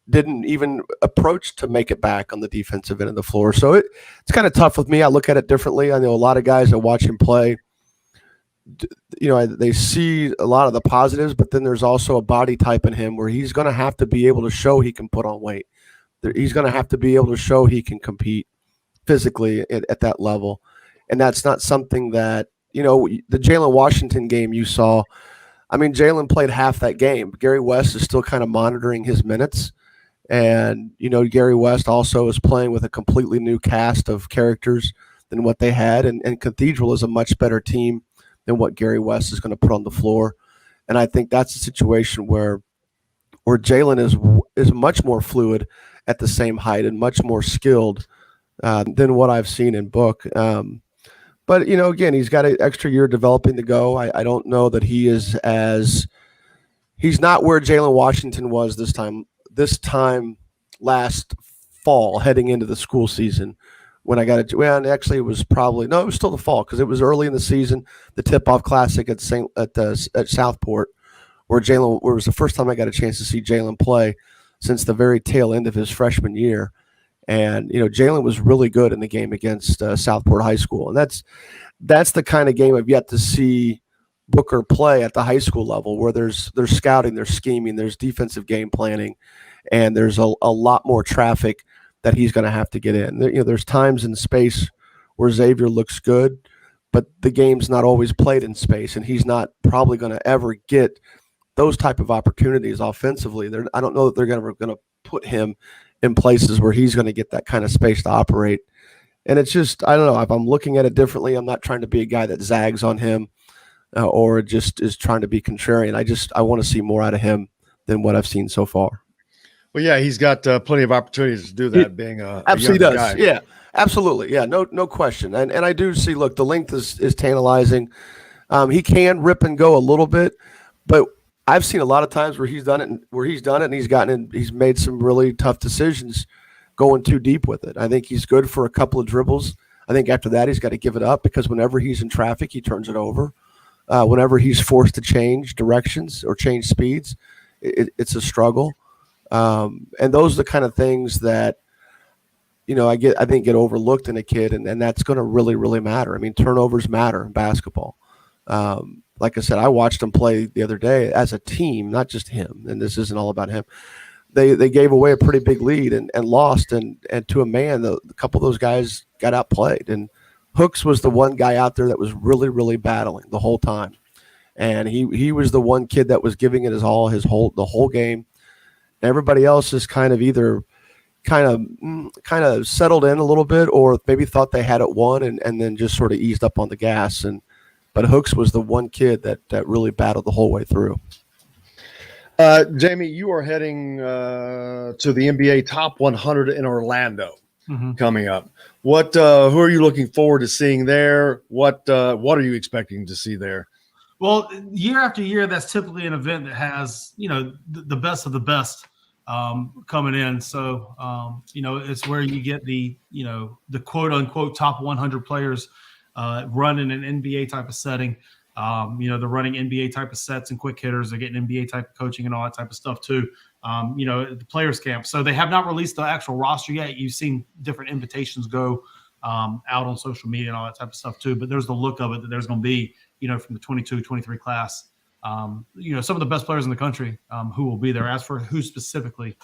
Speaker 9: didn't even approach to make it back on the defensive end of the floor. So it's kind of tough with me. I look at it differently. I know a lot of guys that watch him play, they see a lot of the positives, but then there's also a body type in him where he's going to have to be able to show he can put on weight. He's going to have to be able to show he can compete physically at that level. And that's not something that, the Jalen Washington game you saw, Jalen played half that game. Gary West is still kind of monitoring his minutes. And, Gary West also is playing with a completely new cast of characters than what they had. And Cathedral is a much better team than what Gary West is going to put on the floor. And I think that's a situation where Jalen is much more fluid at the same height and much more skilled than what I've seen in Book. But, again, he's got an extra year developing to go. I don't know that he's not where Jalen Washington was this time last fall heading into the school season. When I got it, actually, it was still the fall because it was early in the season, the tip-off classic at Southport, where it was the first time I got a chance to see Jalen play since the very tail end of his freshman year. And Jalen was really good in the game against Southport High School, and that's the kind of game I've yet to see Booker play at the high school level, where there's scouting, there's scheming, there's defensive game planning, and there's a lot more traffic that he's going to have to get in. There's times in space where Xavier looks good, but the game's not always played in space, and he's not probably going to ever get those type of opportunities offensively. I don't know that they're going to put him in places where he's going to get that kind of space to operate. And it's just, I don't know, if I'm looking at it differently, I'm not trying to be a guy that zags on him or just is trying to be contrarian. I want to see more out of him than what I've seen so far.
Speaker 4: Well, yeah, he's got plenty of opportunities to do that, being a
Speaker 9: Absolutely
Speaker 4: young
Speaker 9: does.
Speaker 4: guy.
Speaker 9: Yeah, absolutely. Yeah, no question. And I do see. Look, the length is tantalizing. He can rip and go a little bit, but I've seen a lot of times where he's done it, and he's made some really tough decisions going too deep with it. I think he's good for a couple of dribbles. I think after that he's got to give it up, because whenever he's in traffic, he turns it over. Whenever he's forced to change directions or change speeds, it's a struggle. And those are the kind of things that, I think get overlooked in a kid, and that's going to really, really matter. I mean, turnovers matter in basketball. Like I said, I watched him play the other day as a team, not just him. And this isn't all about him. They gave away a pretty big lead and lost, and to a man, a couple of those guys got outplayed. And Hooks was the one guy out there that was really, really battling the whole time, and he was the one kid that was giving it his all, the whole game. Everybody else is kind of settled in a little bit, or maybe thought they had it won, and then just sort of eased up on the gas. But Hooks was the one kid that really battled the whole way through.
Speaker 4: Jamie, you are heading to the NBA Top 100 in Orlando coming up. Who are you looking forward to seeing there? What are you expecting to see there?
Speaker 7: Well, year after year, that's typically an event that has, the best of the best coming in. So, it's where you get the quote unquote top 100 players run in an NBA type of setting. They're running NBA type of sets and quick hitters. They're getting NBA type of coaching and all that type of stuff too. The players camp. So they have not released the actual roster yet. You've seen different invitations go out on social media and all that type of stuff too. But there's the look of it that there's going to be, from the 22, 23 class, some of the best players in the country who will be there. As for who specifically,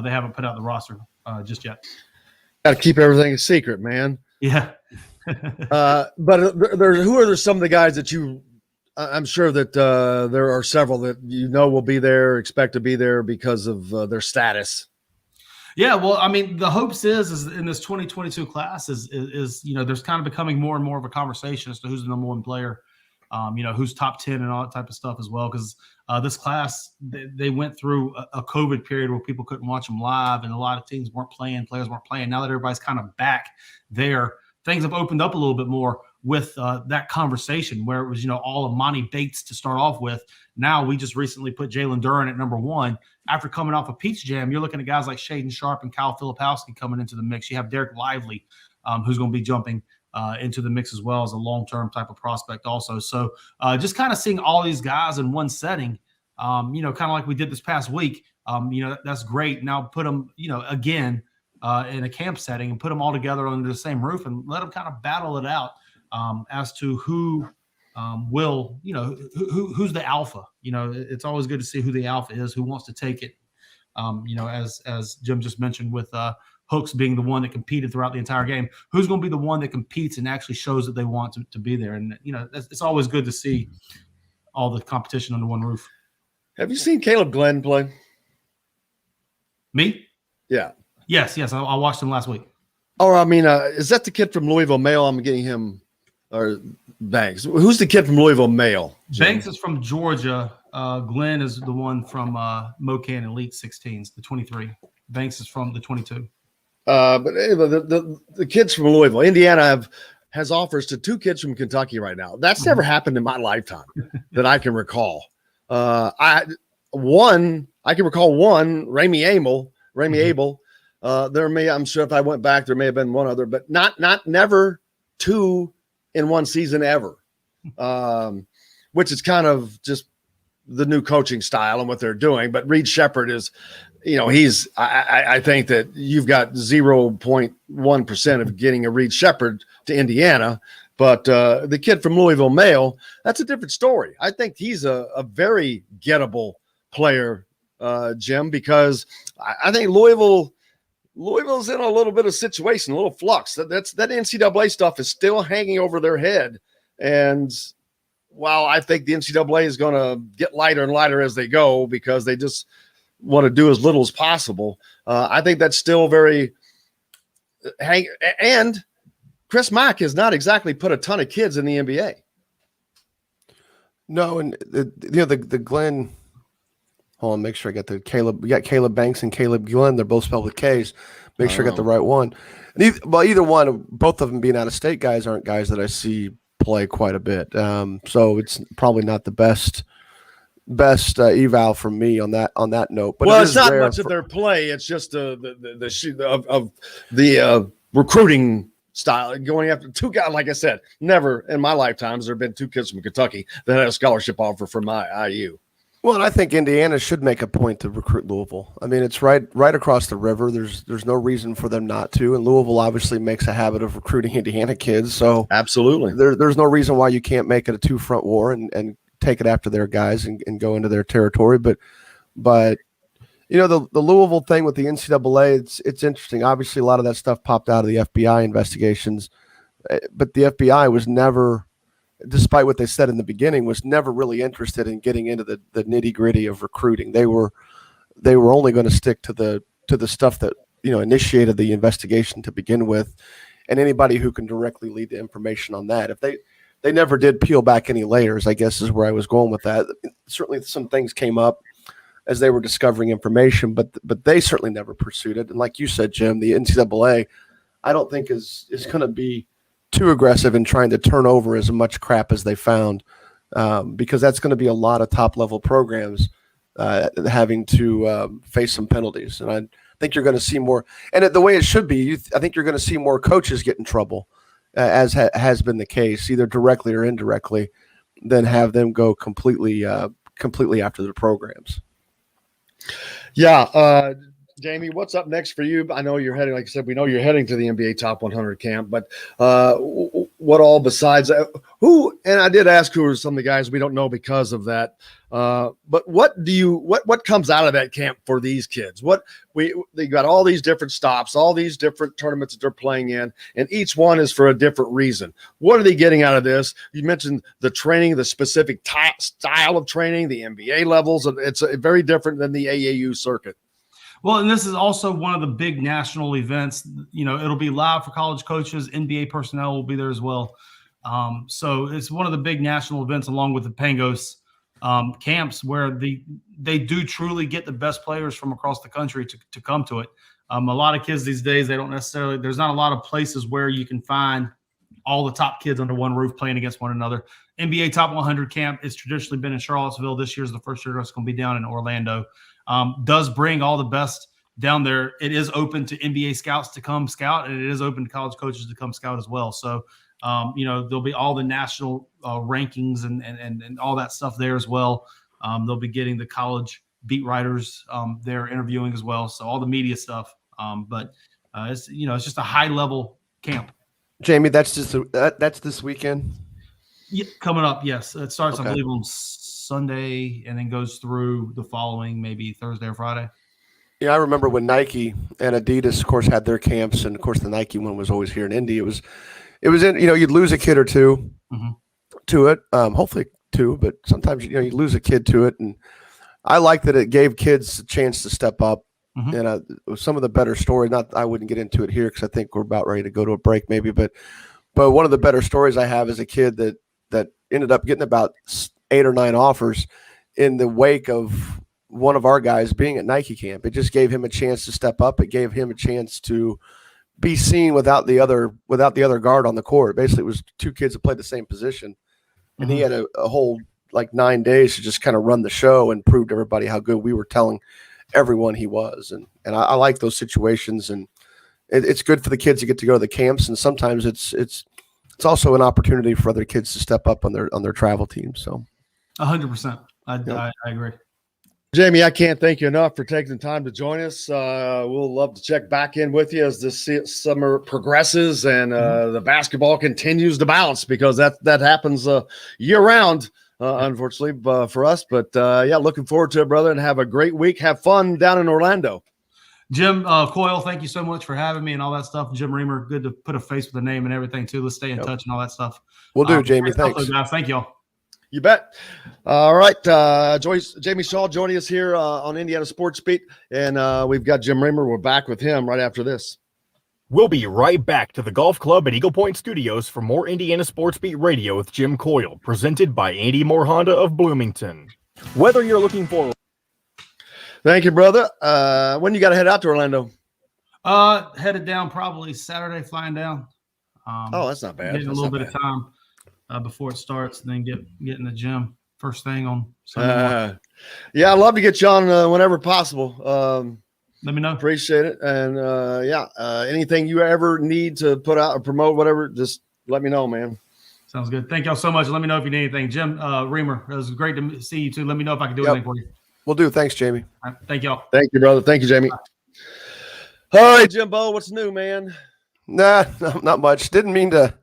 Speaker 7: they haven't put out the roster just yet.
Speaker 4: Got to keep everything a secret, man.
Speaker 7: Yeah.
Speaker 4: But who are some of the guys that I'm sure that there are several that will be there, expect to be there because of their status.
Speaker 7: Yeah, well, I mean, the hopes is in this 2022 class is there's kind of becoming more and more of a conversation as to who's the number one player, who's top 10 and all that type of stuff as well. Because this class, they went through a COVID period where people couldn't watch them live, and a lot of teams weren't playing, players weren't playing. Now that everybody's kind of back there, things have opened up a little bit more with that conversation where it was, all of Monty Bates to start off with. Now we just recently put Jalen Duren at number one. After coming off a Peach Jam, you're looking at guys like Shaden Sharp and Kyle Filipowski coming into the mix. You have Derek Lively, who's going to be jumping into the mix as well as a long-term type of prospect also. So just kind of seeing all these guys in one setting, kind of like we did this past week, that's great. Now put them, again, in a camp setting and put them all together under the same roof and let them kind of battle it out as to who will, who's the alpha. It's always good to see who the alpha is, who wants to take it. As Jim just mentioned with Hooks being the one that competed throughout the entire game, who's going to be the one that competes and actually shows that they want to be there. And, it's always good to see all the competition under one roof.
Speaker 4: Have you seen Caleb Glenn play?
Speaker 7: Me?
Speaker 4: Yeah.
Speaker 7: Yes. I watched him last week.
Speaker 4: Oh, I mean, is that the kid from Louisville Male? I'm getting him, or Banks. Who's the kid from Louisville Male? Jim?
Speaker 7: Banks is from Georgia. Glenn is the one from Mocan Elite 16s, the 23. Banks is from the 22.
Speaker 4: But anyway, the kids from Louisville, Indiana has offers to two kids from Kentucky right now. That's never happened in my lifetime that I can recall. I can recall one, Ramy Abel. I'm sure if I went back, there may have been one other, but never two in one season ever. Which is kind of just the new coaching style and what they're doing. But Reed Shepherd is, I think that you've got 0.1% of getting a Reed Shepherd to Indiana. But the kid from Louisville Male, that's a different story. I think he's a very gettable player, Jim, because I think Louisville's in a little bit of situation, a little flux. That NCAA stuff is still hanging over their head. And while I think the NCAA is going to get lighter and lighter as they go because they just want to do as little as possible, I think that's still very and Chris Mack has not exactly put a ton of kids in the NBA.
Speaker 9: No, and the Glenn Hold on, make sure I got the Caleb. We got Caleb Banks and Caleb Glenn. They're both spelled with K's. Make sure I got the right one. And either one, both of them being out of state guys aren't guys that I see play quite a bit. So it's probably not the best eval for me on that note. But
Speaker 4: it's not much of their play. It's just the recruiting style, going after two guys. Like I said, never in my lifetimes there have been two kids from Kentucky that had a scholarship offer from my IU.
Speaker 9: Well, and I think Indiana should make a point to recruit Louisville. I mean, it's right across the river. There's no reason for them not to. And Louisville obviously makes a habit of recruiting Indiana kids. So
Speaker 4: absolutely,
Speaker 9: there's no reason why you can't make it a two-front war and take it after their guys and go into their territory. But you know, the Louisville thing with the NCAA, it's interesting. Obviously, a lot of that stuff popped out of the FBI investigations, but the FBI was never, despite what they said in the beginning, was never really interested in getting into the nitty-gritty of recruiting. They were only going to stick to the stuff that, you know, initiated the investigation to begin with, and anybody who can directly lead the information on that. If they never did peel back any layers, I guess is where I was going with that. Certainly some things came up as they were discovering information, but they certainly never pursued it. And like you said, Jim, the NCAA, I don't think is going to be too aggressive in trying to turn over as much crap as they found, because that's going to be a lot of top-level programs having to face some penalties. And I think you're going to see more – and the way it should be, I think you're going to see more coaches get in trouble, as has been the case, either directly or indirectly, than have them go completely after the programs.
Speaker 4: Yeah, Jamie, what's up next for you? I know you're heading, like I said, we know you're heading to the NBA Top 100 camp, but what all besides who? And I did ask who are some of the guys we don't know because of that. But what comes out of that camp for these kids? They got all these different stops, all these different tournaments that they're playing in, and each one is for a different reason. What are they getting out of this? You mentioned the training, the specific style of training, the NBA levels. It's very different than the AAU circuit.
Speaker 7: Well, and this is also one of the big national events. You know, it'll be live for college coaches. NBA personnel will be there as well. So it's one of the big national events, along with the Pangos camps, where they do truly get the best players from across the country to come to it. A lot of kids these days, there's not a lot of places where you can find all the top kids under one roof playing against one another. NBA Top 100 camp has traditionally been in Charlottesville. This year's the first year it's going to be down in Orlando. Does bring all the best down there. It is open to NBA scouts to come scout, and it is open to college coaches to come scout as well. So, you know, there'll be all the national rankings and all that stuff there as well. They'll be getting the college beat writers there interviewing as well. So all the media stuff. But it's just a high level camp.
Speaker 9: Jamie, that's this weekend.
Speaker 7: Yeah, coming up. Yes, it starts,
Speaker 9: Okay.
Speaker 7: I believe, on Sunday and then goes through the following, maybe Thursday or Friday.
Speaker 9: Yeah, I remember when Nike and Adidas, of course, had their camps, and of course the Nike one was always here in Indy. It was in, you know, you'd lose a kid or two to it, hopefully two, but sometimes, you know, you lose a kid to it. And I like that it gave kids a chance to step up. And some of the better stories, I wouldn't get into it here because I think we're about ready to go to a break maybe, but one of the better stories I have is a kid that ended up getting about 8 or 9 offers in the wake of one of our guys being at Nike camp. It just gave him a chance to step up. It gave him a chance to be seen without the other guard on the court. Basically, it was 2 kids that played the same position, and he had a whole 9 days to just kind of run the show and prove to everybody how good we were telling everyone he was. And I like those situations, and it's good for the kids to get to go to the camps, and sometimes it's also an opportunity for other kids to step up on their travel team. So
Speaker 7: 100%. I agree.
Speaker 4: Jamie, I can't thank you enough for taking the time to join us. We'll love to check back in with you as this summer progresses and the basketball continues to bounce, because that happens year round, unfortunately for us. But yeah, looking forward to it, brother, and have a great week. Have fun down in Orlando.
Speaker 7: Jim Coyle, thank you so much for having me and all that stuff. Jim Reamer, good to put a face with a name and everything too. Let's stay in touch and all that stuff.
Speaker 9: We'll do, Jamie. Thanks.
Speaker 7: Guys. Thank y'all.
Speaker 4: You bet. All right. Jamie Shaw joining us here on Indiana Sports Beat. And we've got Jim Reamer. We're back with him right after this.
Speaker 1: We'll be right back to the Golf Club at Eagle Point Studios for more Indiana Sports Beat Radio with Jim Coyle, presented by Andy Moore Honda of Bloomington. Whether you're looking for
Speaker 4: Thank you, brother. When you got to head out to Orlando?
Speaker 7: Headed down probably Saturday, flying down.
Speaker 4: Oh, that's not bad.
Speaker 7: Getting a little bit of time before it starts, and then get in the gym first thing on Sunday morning.
Speaker 4: Yeah, I'd love to get you on whenever possible.
Speaker 7: Let me know.
Speaker 4: Appreciate it. And anything you ever need to put out or promote, whatever, just let me know, man.
Speaker 7: Sounds good. Thank y'all so much. Let me know if you need anything. Jim, Reamer, it was great to see you too. Let me know if I can do anything for you.
Speaker 9: We'll do. Thanks, Jamie.
Speaker 7: All right, thank y'all.
Speaker 4: Thank you, brother. Thank you, Jamie. All right, Jimbo, what's new, man?
Speaker 9: Nah, not much. Didn't mean to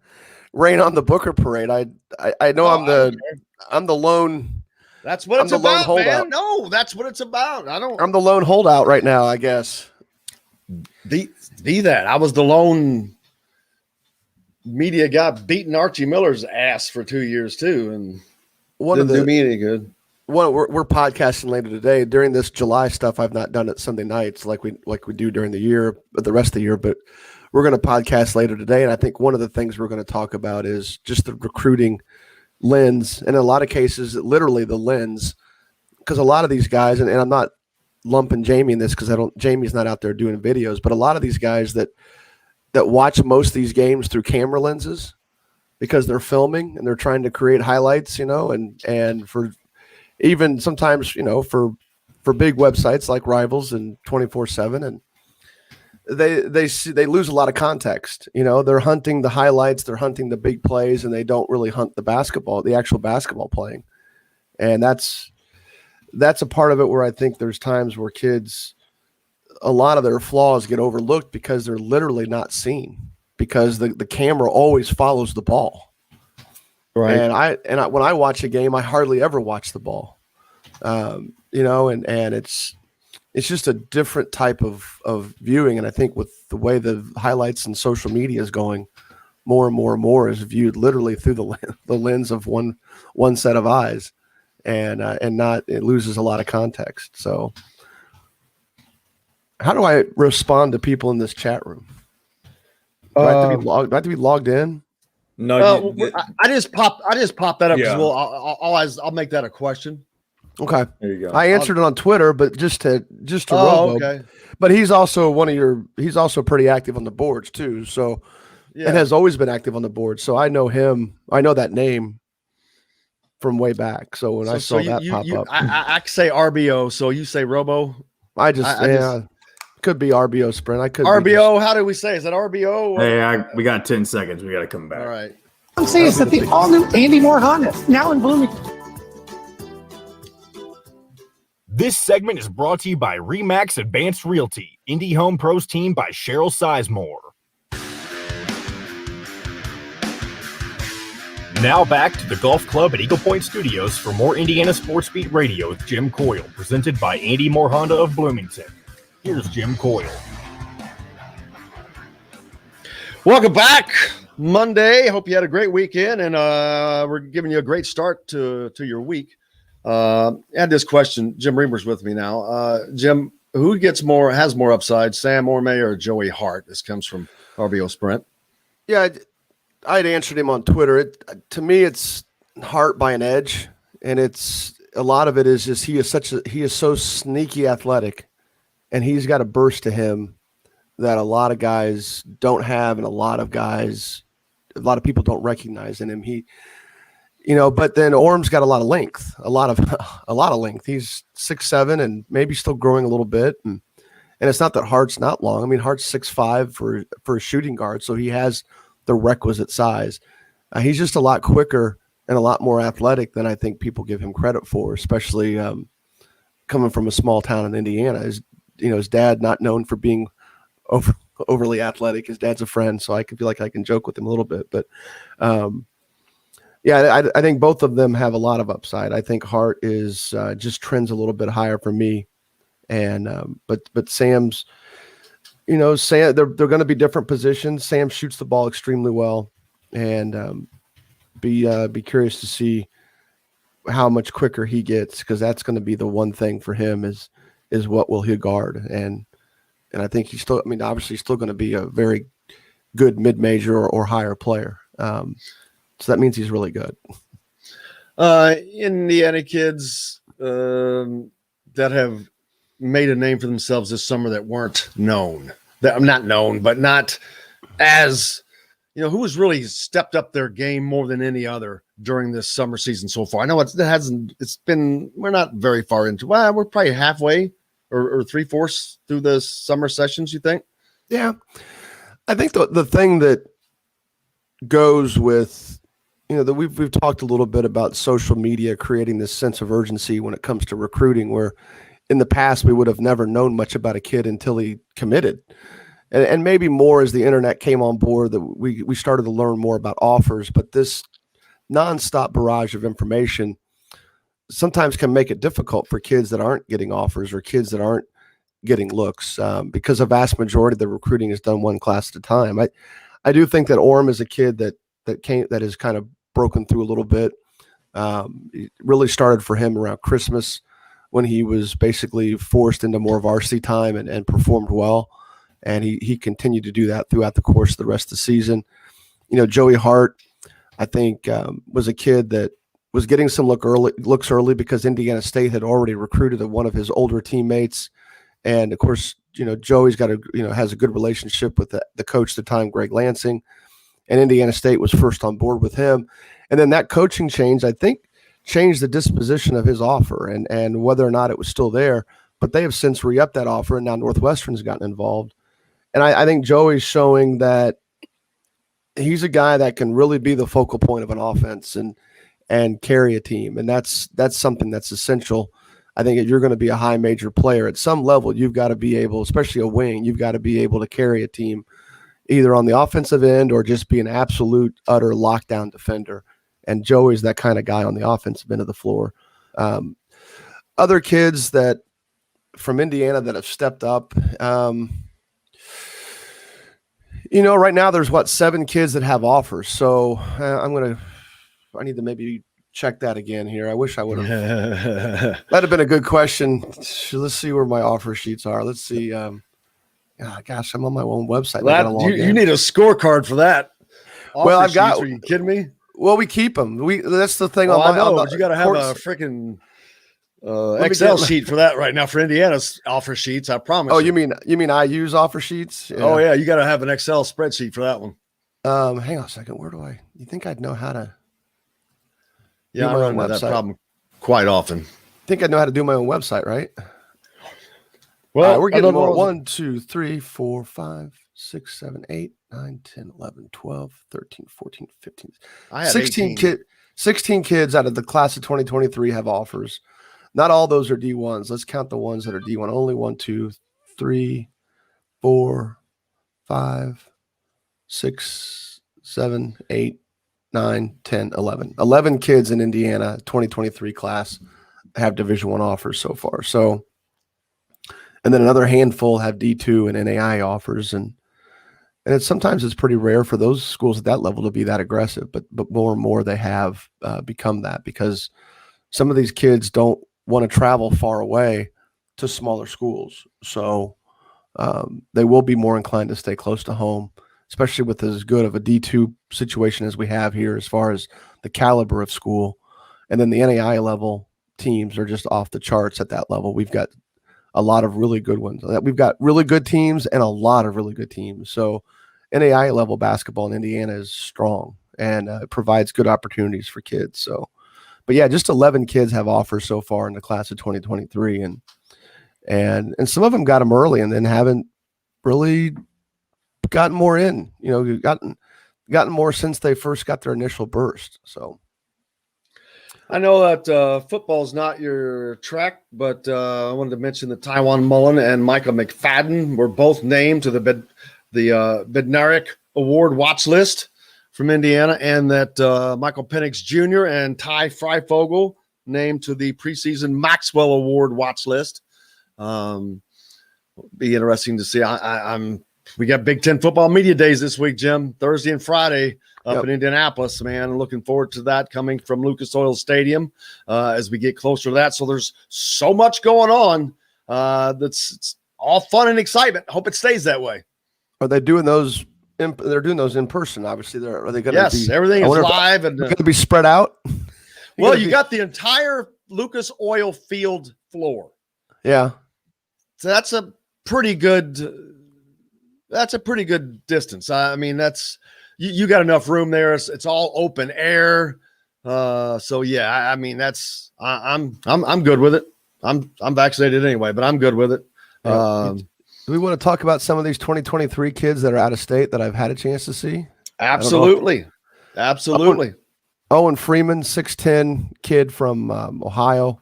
Speaker 9: rain on the Booker parade. I know I'm the lone.
Speaker 4: That's what it's
Speaker 9: the lone
Speaker 4: about,
Speaker 9: holdout.
Speaker 4: man. No, that's what it's about.
Speaker 9: I'm the lone holdout right now, I guess.
Speaker 4: Be that. I was the lone media guy beating Archie Miller's ass for 2 years too, and didn't do me any good.
Speaker 9: We're podcasting later today. During this July stuff, I've not done it Sunday nights like we do during the year, but the rest of the year. But we're going to podcast later today, and I think one of the things we're going to talk about is just the recruiting lens, and in a lot of cases, literally the lens, because a lot of these guys, and I'm not lumping Jamie in this because Jamie's not out there doing videos, but a lot of these guys that watch most of these games through camera lenses because they're filming and they're trying to create highlights, and for even sometimes, for big websites like Rivals and 24/7, and they lose a lot of context. They're hunting the highlights, they're hunting the big plays, and they don't really hunt the actual basketball playing. And that's a part of it where I think there's times where kids, a lot of their flaws get overlooked because they're literally not seen, because the camera always follows the ball. Right. And when I watch a game, I hardly ever watch the ball. And it's just a different type of viewing. And I think with the way the highlights and social media is going, more and more and more is viewed literally through the lens of one set of eyes, and it loses a lot of context. So how do I respond to people in this chat room? Do I have to be logged in?
Speaker 5: No,
Speaker 4: I just pop that up because I'll make that a question.
Speaker 9: Okay,
Speaker 5: there you go.
Speaker 9: I answered it on Twitter, but just to Robo.
Speaker 4: Okay.
Speaker 9: But he's also he's also pretty active on the boards too. So, and has always been active on the board. So I know him. I know that name from way back. So when I saw that pop up,
Speaker 4: I say RBO. So you say Robo.
Speaker 9: I just could be RBO Sprint. I could
Speaker 4: RBO. How do we say? Is that RBO?
Speaker 5: Hey, we got 10 seconds. We got to come back.
Speaker 4: All right.
Speaker 8: I'm saying is that the all-new Andy Moore Honda, now in Bloomington.
Speaker 1: This segment is brought to you by Remax Advanced Realty, Indie Home Pros team by Cheryl Sizemore. Now back to the Golf Club at Eagle Point Studios for more Indiana Sports Beat Radio with Jim Coyle, presented by Andy Moore Honda of Bloomington. Here's Jim Coyle.
Speaker 4: Welcome back. Monday. Hope you had a great weekend, and we're giving you a great start to your week. I had this question. Jim Reamer's with me now. Jim, who has more upside, Sam Orme or Joey Hart? This comes from RBO Sprint.
Speaker 9: Yeah, I'd answered him on Twitter. To me, it's Hart by an edge, and a lot of it is just he is so sneaky athletic, and he's got a burst to him that a lot of guys don't have, and a lot of people don't recognize in him. But then Orm's got a lot of length, a lot of length. He's 6'7" and maybe still growing a little bit. And it's not that Hart's not long. I mean, Hart's 6'5" for a shooting guard, so he has the requisite size. He's just a lot quicker and a lot more athletic than I think people give him credit for, especially coming from a small town in Indiana. His dad not known for being overly athletic. His dad's a friend, so I feel like I can joke with him a little bit. But I think both of them have a lot of upside. I think Hart is just trends a little bit higher for me, and but Sam's, Sam, they're going to be different positions. Sam shoots the ball extremely well, and be curious to see how much quicker he gets, because that's going to be the one thing for him is what will he guard, and I think he's still. I mean, obviously, he's still going to be a very good mid-major or higher player. So that means he's really good.
Speaker 4: Indiana kids that have made a name for themselves this summer that weren't known. That I'm not known, but not as, who has really stepped up their game more than any other during this summer season so far? I know we're not very far into, we're probably halfway or 3/4 through the summer sessions, you think?
Speaker 9: Yeah. I think the thing that goes with, that we've talked a little bit about social media creating this sense of urgency when it comes to recruiting, where in the past we would have never known much about a kid until he committed. And maybe more as the internet came on board that we started to learn more about offers, but this nonstop barrage of information sometimes can make it difficult for kids that aren't getting offers or kids that aren't getting looks, because a vast majority of the recruiting is done one class at a time. I do think that Orm is a kid that has kind of broken through a little bit. It really started for him around Christmas when he was basically forced into more varsity time and performed well. And he continued to do that throughout the course of the rest of the season. Joey Hart, I think, was a kid that was getting some looks early because Indiana State had already recruited one of his older teammates. And of course, Joey's got has a good relationship with the coach at the time, Greg Lansing, and Indiana State was first on board with him. And then that coaching change, I think, changed the disposition of his offer and whether or not it was still there. But they have since re-upped that offer, and now Northwestern's gotten involved. And I think Joey's showing that he's a guy that can really be the focal point of an offense and carry a team. And that's something that's essential. I think if you're going to be a high major player at some level, you've got to be able, especially a wing, you've got to be able to carry a team either on the offensive end or just be an absolute, utter lockdown defender. And Joey's that kind of guy on the offensive end of the floor. Other kids that from Indiana that have stepped up, right now there's 7 kids that have offers. So I need to maybe check that again here. I wish I would have. That'd have been a good question. Let's see where my offer sheets are. Let's see. Gosh, I'm on my own website.
Speaker 4: You need a scorecard for that.
Speaker 9: Well, I've got.
Speaker 4: Are you kidding me?
Speaker 9: Well, we keep them. That's the thing.
Speaker 4: I know, but you got to have a freaking Excel sheet for that right now for Indiana's offer sheets. I promise.
Speaker 9: Oh, you mean I use offer sheets?
Speaker 4: Yeah. Oh yeah, you got to have an Excel spreadsheet for that one.
Speaker 9: Hang on a second. Where do you think I'd know how to?
Speaker 4: Yeah, I run into that problem quite often.
Speaker 9: Think I know how to do my own website, right?
Speaker 4: Well,
Speaker 9: we're getting more. 1, 2, 3, 4, 5, 6, 7, 8, 9, 10, 11, 12, 13, 14, 15.
Speaker 4: I had
Speaker 9: 16 kids out of the class of 2023 have offers. Not all those are D1s. Let's count the ones that are D1 only. 1, 2, 3, 4, 5, 6, 7, 8, 9, 10, 11. 11 kids in Indiana 2023 class have Division I offers so far. So, and then another handful have D2 and NAI offers. And sometimes it's pretty rare for those schools at that level to be that aggressive, but more and more they have become that because some of these kids don't want to travel far away to smaller schools. So they will be more inclined to stay close to home, especially with as good of a D2 situation as we have here as far as the caliber of school. And then the NAI level teams are just off the charts at that level. We've got a lot of really good ones. We've got really good teams and a lot of really good teams. So NAI level basketball in Indiana is strong and it provides good opportunities for kids. So, but yeah, just 11 kids have offers so far in the class of 2023. And some of them got them early and then haven't really gotten more in, gotten more since they first got their initial burst. So
Speaker 4: I know that football is not your track, but I wanted to mention that Tywan Mullen and Michael McFadden were both named to the Bednarik Award watch list from Indiana, and that Michael Penix Jr. and Ty Freifogel named to the preseason Maxwell Award watch list. Be interesting to see. We got Big Ten football media days this week, Jim, Thursday and Friday up in Indianapolis, man. Looking forward to that coming from Lucas Oil Stadium as we get closer to that. So there's so much going on it's all fun and excitement. Hope it stays that way.
Speaker 9: Are they doing those? They're doing those in person, obviously. Are they going to be?
Speaker 4: Yes, everything is live and
Speaker 9: going to be spread out.
Speaker 4: Well, you got the entire Lucas Oil Field floor.
Speaker 9: Yeah.
Speaker 4: So that's a pretty good distance. I mean, that's you got enough room there. It's all open air. So yeah, I mean, I'm good with it. I'm vaccinated anyway, but I'm good with it.
Speaker 9: Do we want to talk about some of these 2023 kids that are out of state that I've had a chance to see?
Speaker 4: Absolutely.
Speaker 9: Owen Freeman, 6'10" kid from Ohio.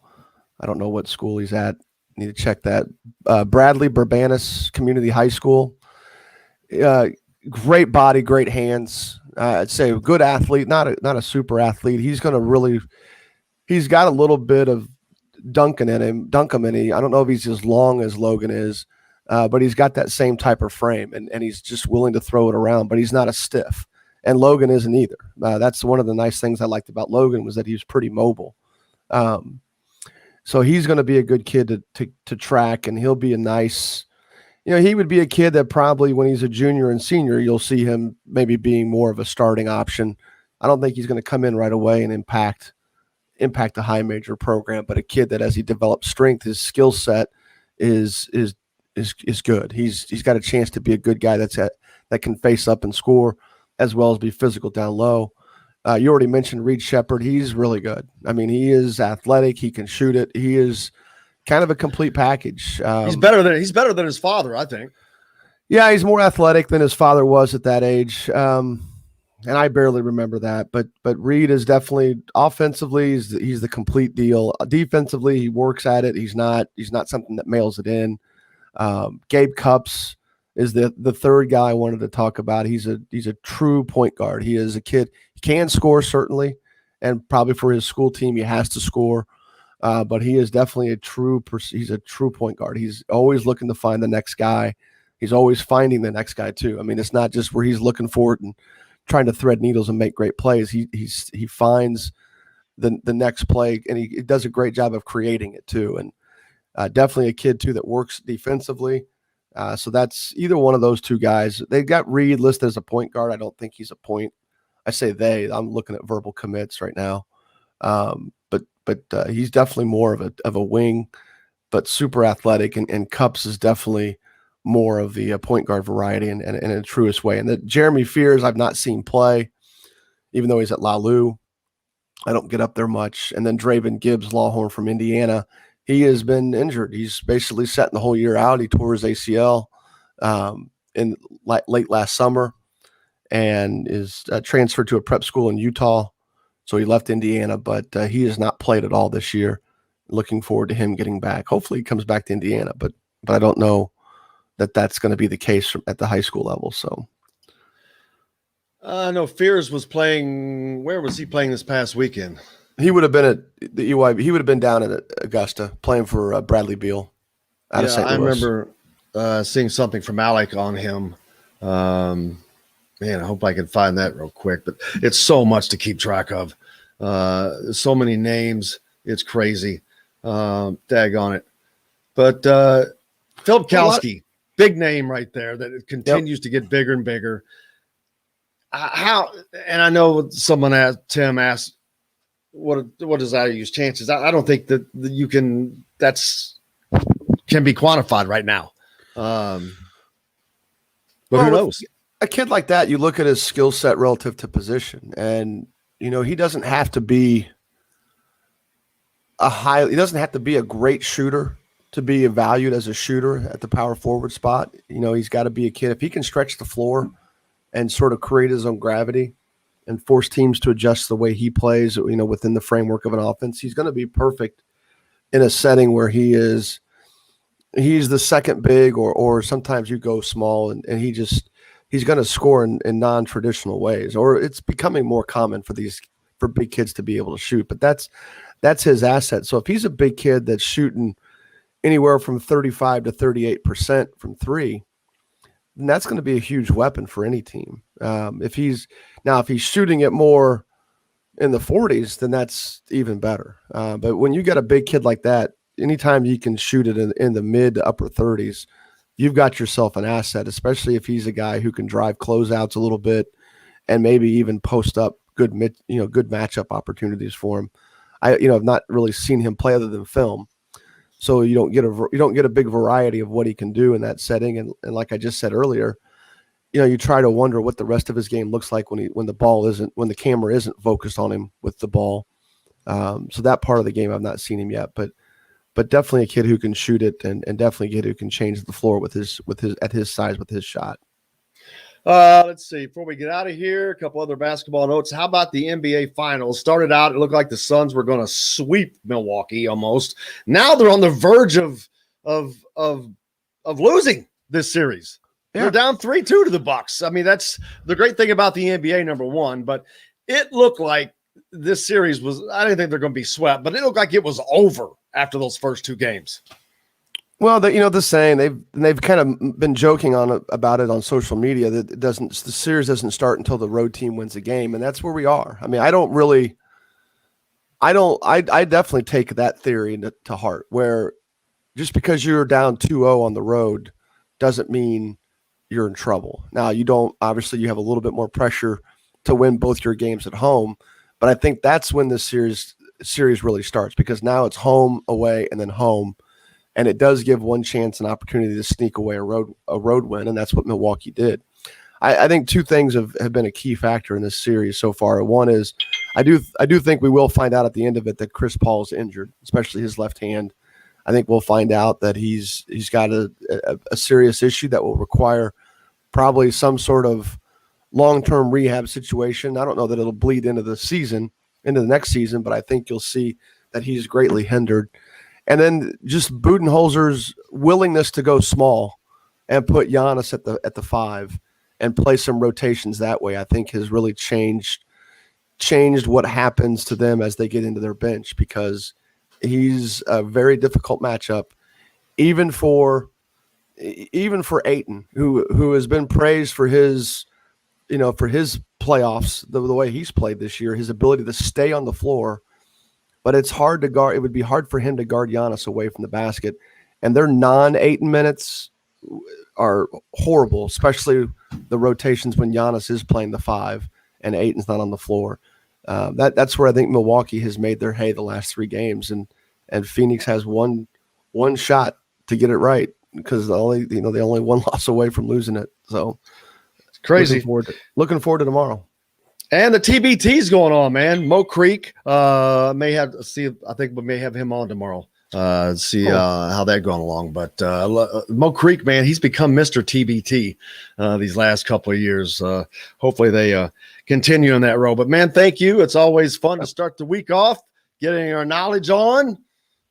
Speaker 9: I don't know what school he's at. Need to check that. Bradley Burbanus Community High School. Great body, great hands. I'd say a good athlete, not a super athlete. He's got a little bit of Duncan in him. I don't know if he's as long as Logan is, but he's got that same type of frame, and he's just willing to throw it around, but he's not a stiff. And Logan isn't either. That's one of the nice things I liked about Logan was that he was pretty mobile. So he's going to be a good kid to track, and he'll be a nice, he would be a kid that probably when he's a junior and senior, you'll see him maybe being more of a starting option. I don't think he's going to come in right away and impact a high major program, but a kid that as he develops strength, his skill set is good. He's got a chance to be a good guy that can face up and score as well as be physical down low. You already mentioned Reed Shepard. He's really good. I mean, he is athletic. He can shoot it. He is kind of a complete package.
Speaker 4: He's better than his father, I think.
Speaker 9: Yeah, he's more athletic than his father was at that age. And I barely remember that. But Reed is definitely offensively, he's the complete deal. Defensively, he works at it. He's not something that mails it in. Gabe Cups is the third guy I wanted to talk about. He's a true point guard. He is a kid. He can score, certainly, and probably for his school team he has to score. But he is definitely he's a true point guard. He's always looking to find the next guy. He's always finding the next guy too. I mean, it's not just where he's looking for it and trying to thread needles and make great plays. He finds the next play, and he does a great job of creating it too. And definitely a kid too that works defensively. So that's either one of those two guys. They've got Reed listed as a point guard. I don't think he's a point. I say I'm looking at verbal commits right now. But he's definitely more of a wing, but super athletic. And Cups is definitely more of the point guard variety in a truest way. And that Jeremy Fears, I've not seen play, even though he's at LaLue. I don't get up there much. And then Draven Gibbs Lawhorn from Indiana. He has been injured. He's basically setting the whole year out. He tore his ACL in late last summer and is transferred to a prep school in Utah. So he left Indiana, but he has not played at all this year. Looking forward to him getting back. Hopefully he comes back to Indiana, but I don't know that that's going to be the case at the high school level. So
Speaker 4: no, Fears was playing. Where was he playing this past weekend?
Speaker 9: He would have been at the UIB. He would have been down at Augusta playing for Bradley Beal out of St. Louis. I
Speaker 4: remember seeing something from Alec on him. Man, I hope I can find that real quick. But it's so much to keep track of. So many names. It's crazy. Daggone it. But Philip Kowski, big name right there that it continues to get bigger and bigger. How? And I know Tim asked, what does IU's chances? I don't think that you can. Can be quantified right now. But who knows?
Speaker 9: A kid like that, you look at his skill set relative to position, and he doesn't have to be he doesn't have to be a great shooter to be valued as a shooter at the power forward spot. He's got to be a kid. If he can stretch the floor and sort of create his own gravity and force teams to adjust the way he plays, within the framework of an offense, he's going to be perfect in a setting where he's the second big, or sometimes you go small and he's going to score in non-traditional ways, or it's becoming more common for big kids to be able to shoot, but that's his asset. So if he's a big kid that's shooting anywhere from 35 to 38% from three, then that's going to be a huge weapon for any team. If he's shooting it more in the 40s, then that's even better. But when you got a big kid like that, anytime you can shoot it in the mid to upper 30s, you've got yourself an asset, especially if he's a guy who can drive closeouts a little bit and maybe even post up good matchup opportunities for him. I've not really seen him play other than film, so you don't get a big variety of what he can do in that setting. And like I just said earlier, you try to wonder what the rest of his game looks like when the camera isn't focused on him with the ball. So that part of the game I've not seen him yet, but definitely a kid who can shoot it and definitely a kid who can change the floor with his at his size with his shot.
Speaker 4: Let's see. Before we get out of here, a couple other basketball notes. How about the NBA Finals? Started out, it looked like the Suns were going to sweep Milwaukee almost. Now they're on the verge of losing this series. Yeah. They're down 3-2 to the Bucks. I mean, that's the great thing about the NBA, number one. But it looked like this series was. I didn't think they're going to be swept, but it looked like it was over after those first two games.
Speaker 9: Well, the saying they've kind of been joking about it on social media that the series doesn't start until the road team wins a game, and that's where we are. I mean, I definitely take that theory to heart, where just because you're down 2-0 on the road doesn't mean you're in trouble. Now, you have a little bit more pressure to win both your games at home, but I think that's when the series really starts, because now it's home, away, and then home. And it does give one chance an opportunity to sneak away a road win, and that's what Milwaukee did. I think two things have been a key factor in this series so far. One is I do think we will find out at the end of it that Chris Paul is injured, especially his left hand. I think we'll find out that he's got a serious issue that will require probably some sort of long-term rehab situation. I don't know that it'll bleed into the next season, but I think you'll see that he's greatly hindered. And then just Budenholzer's willingness to go small and put Giannis at the 5 and play some rotations that way, I think has really changed what happens to them as they get into their bench, because he's a very difficult matchup, even for Ayton, who has been praised for his playoffs, the way he's played this year, his ability to stay on the floor. But it's hard to guard. It would be hard for him to guard Giannis away from the basket. And their non-Ayton minutes are horrible, especially the rotations when Giannis is playing the 5 and Ayton's not on the floor. That's where I think Milwaukee has made their hay the last 3 games, and Phoenix has one shot to get it right, because they only one loss away from losing it. So
Speaker 4: it's crazy.
Speaker 9: Looking forward to tomorrow.
Speaker 4: And the TBT's going on, man. Mo Creek I think we may have him on tomorrow. See how that going along. But Mo Creek, man, he's become Mr. TBT these last couple of years. Hopefully they continue on that road. But man, thank you. It's always fun to start the week off, getting our knowledge on.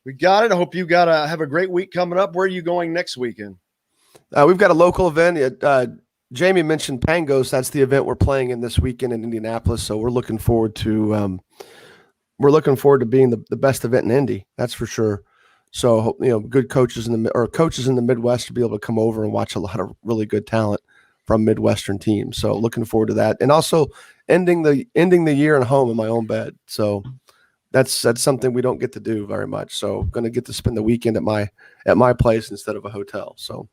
Speaker 4: We got it. I hope you have a great week coming up. Where are you going next weekend?
Speaker 9: We've got a local event. Jamie mentioned Pangos. That's the event we're playing in this weekend in Indianapolis. So we're looking forward to being the best event in Indy. That's for sure. So good coaches in the Midwest to be able to come over and watch a lot of really good talent from Midwestern teams. So looking forward to that, and also ending the year at home in my own bed. So that's something we don't get to do very much. So going to get to spend the weekend at my place instead of a hotel. So.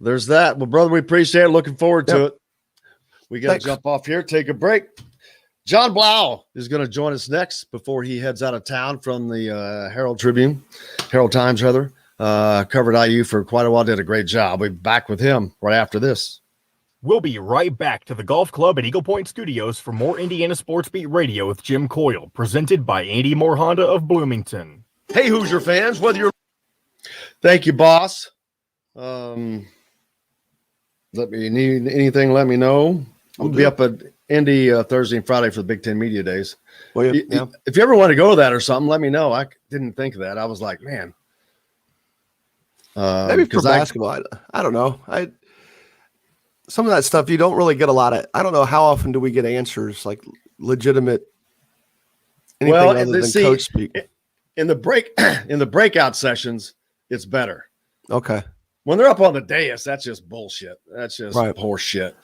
Speaker 4: There's that. Well, brother, we appreciate it. Looking forward to it. We got to jump off here, take a break. John Blau is going to join us next before he heads out of town from the Herald Times, rather. Covered IU for quite a while, did a great job. We'll be back with him right after this.
Speaker 1: We'll be right back to the Golf Club at Eagle Point Studios for more Indiana Sports Beat Radio with Jim Coyle, presented by Andy Moore Honda of Bloomington.
Speaker 4: Hey, Hoosier fans, thank you, boss. Let me need anything. Let me know. I'll be up at Indy Thursday and Friday for the Big Ten Media Days. Well, yeah. If you ever want to go to that or something, let me know. I didn't think of that. I was like, man,
Speaker 9: maybe for basketball. I don't know. Some of that stuff you don't really get a lot of. I don't know how often do we get answers like legitimate. Anything other than coach speak.
Speaker 4: In the breakout sessions, it's better.
Speaker 9: Okay.
Speaker 4: When they're up on the dais, that's just bullshit. That's just horse shit.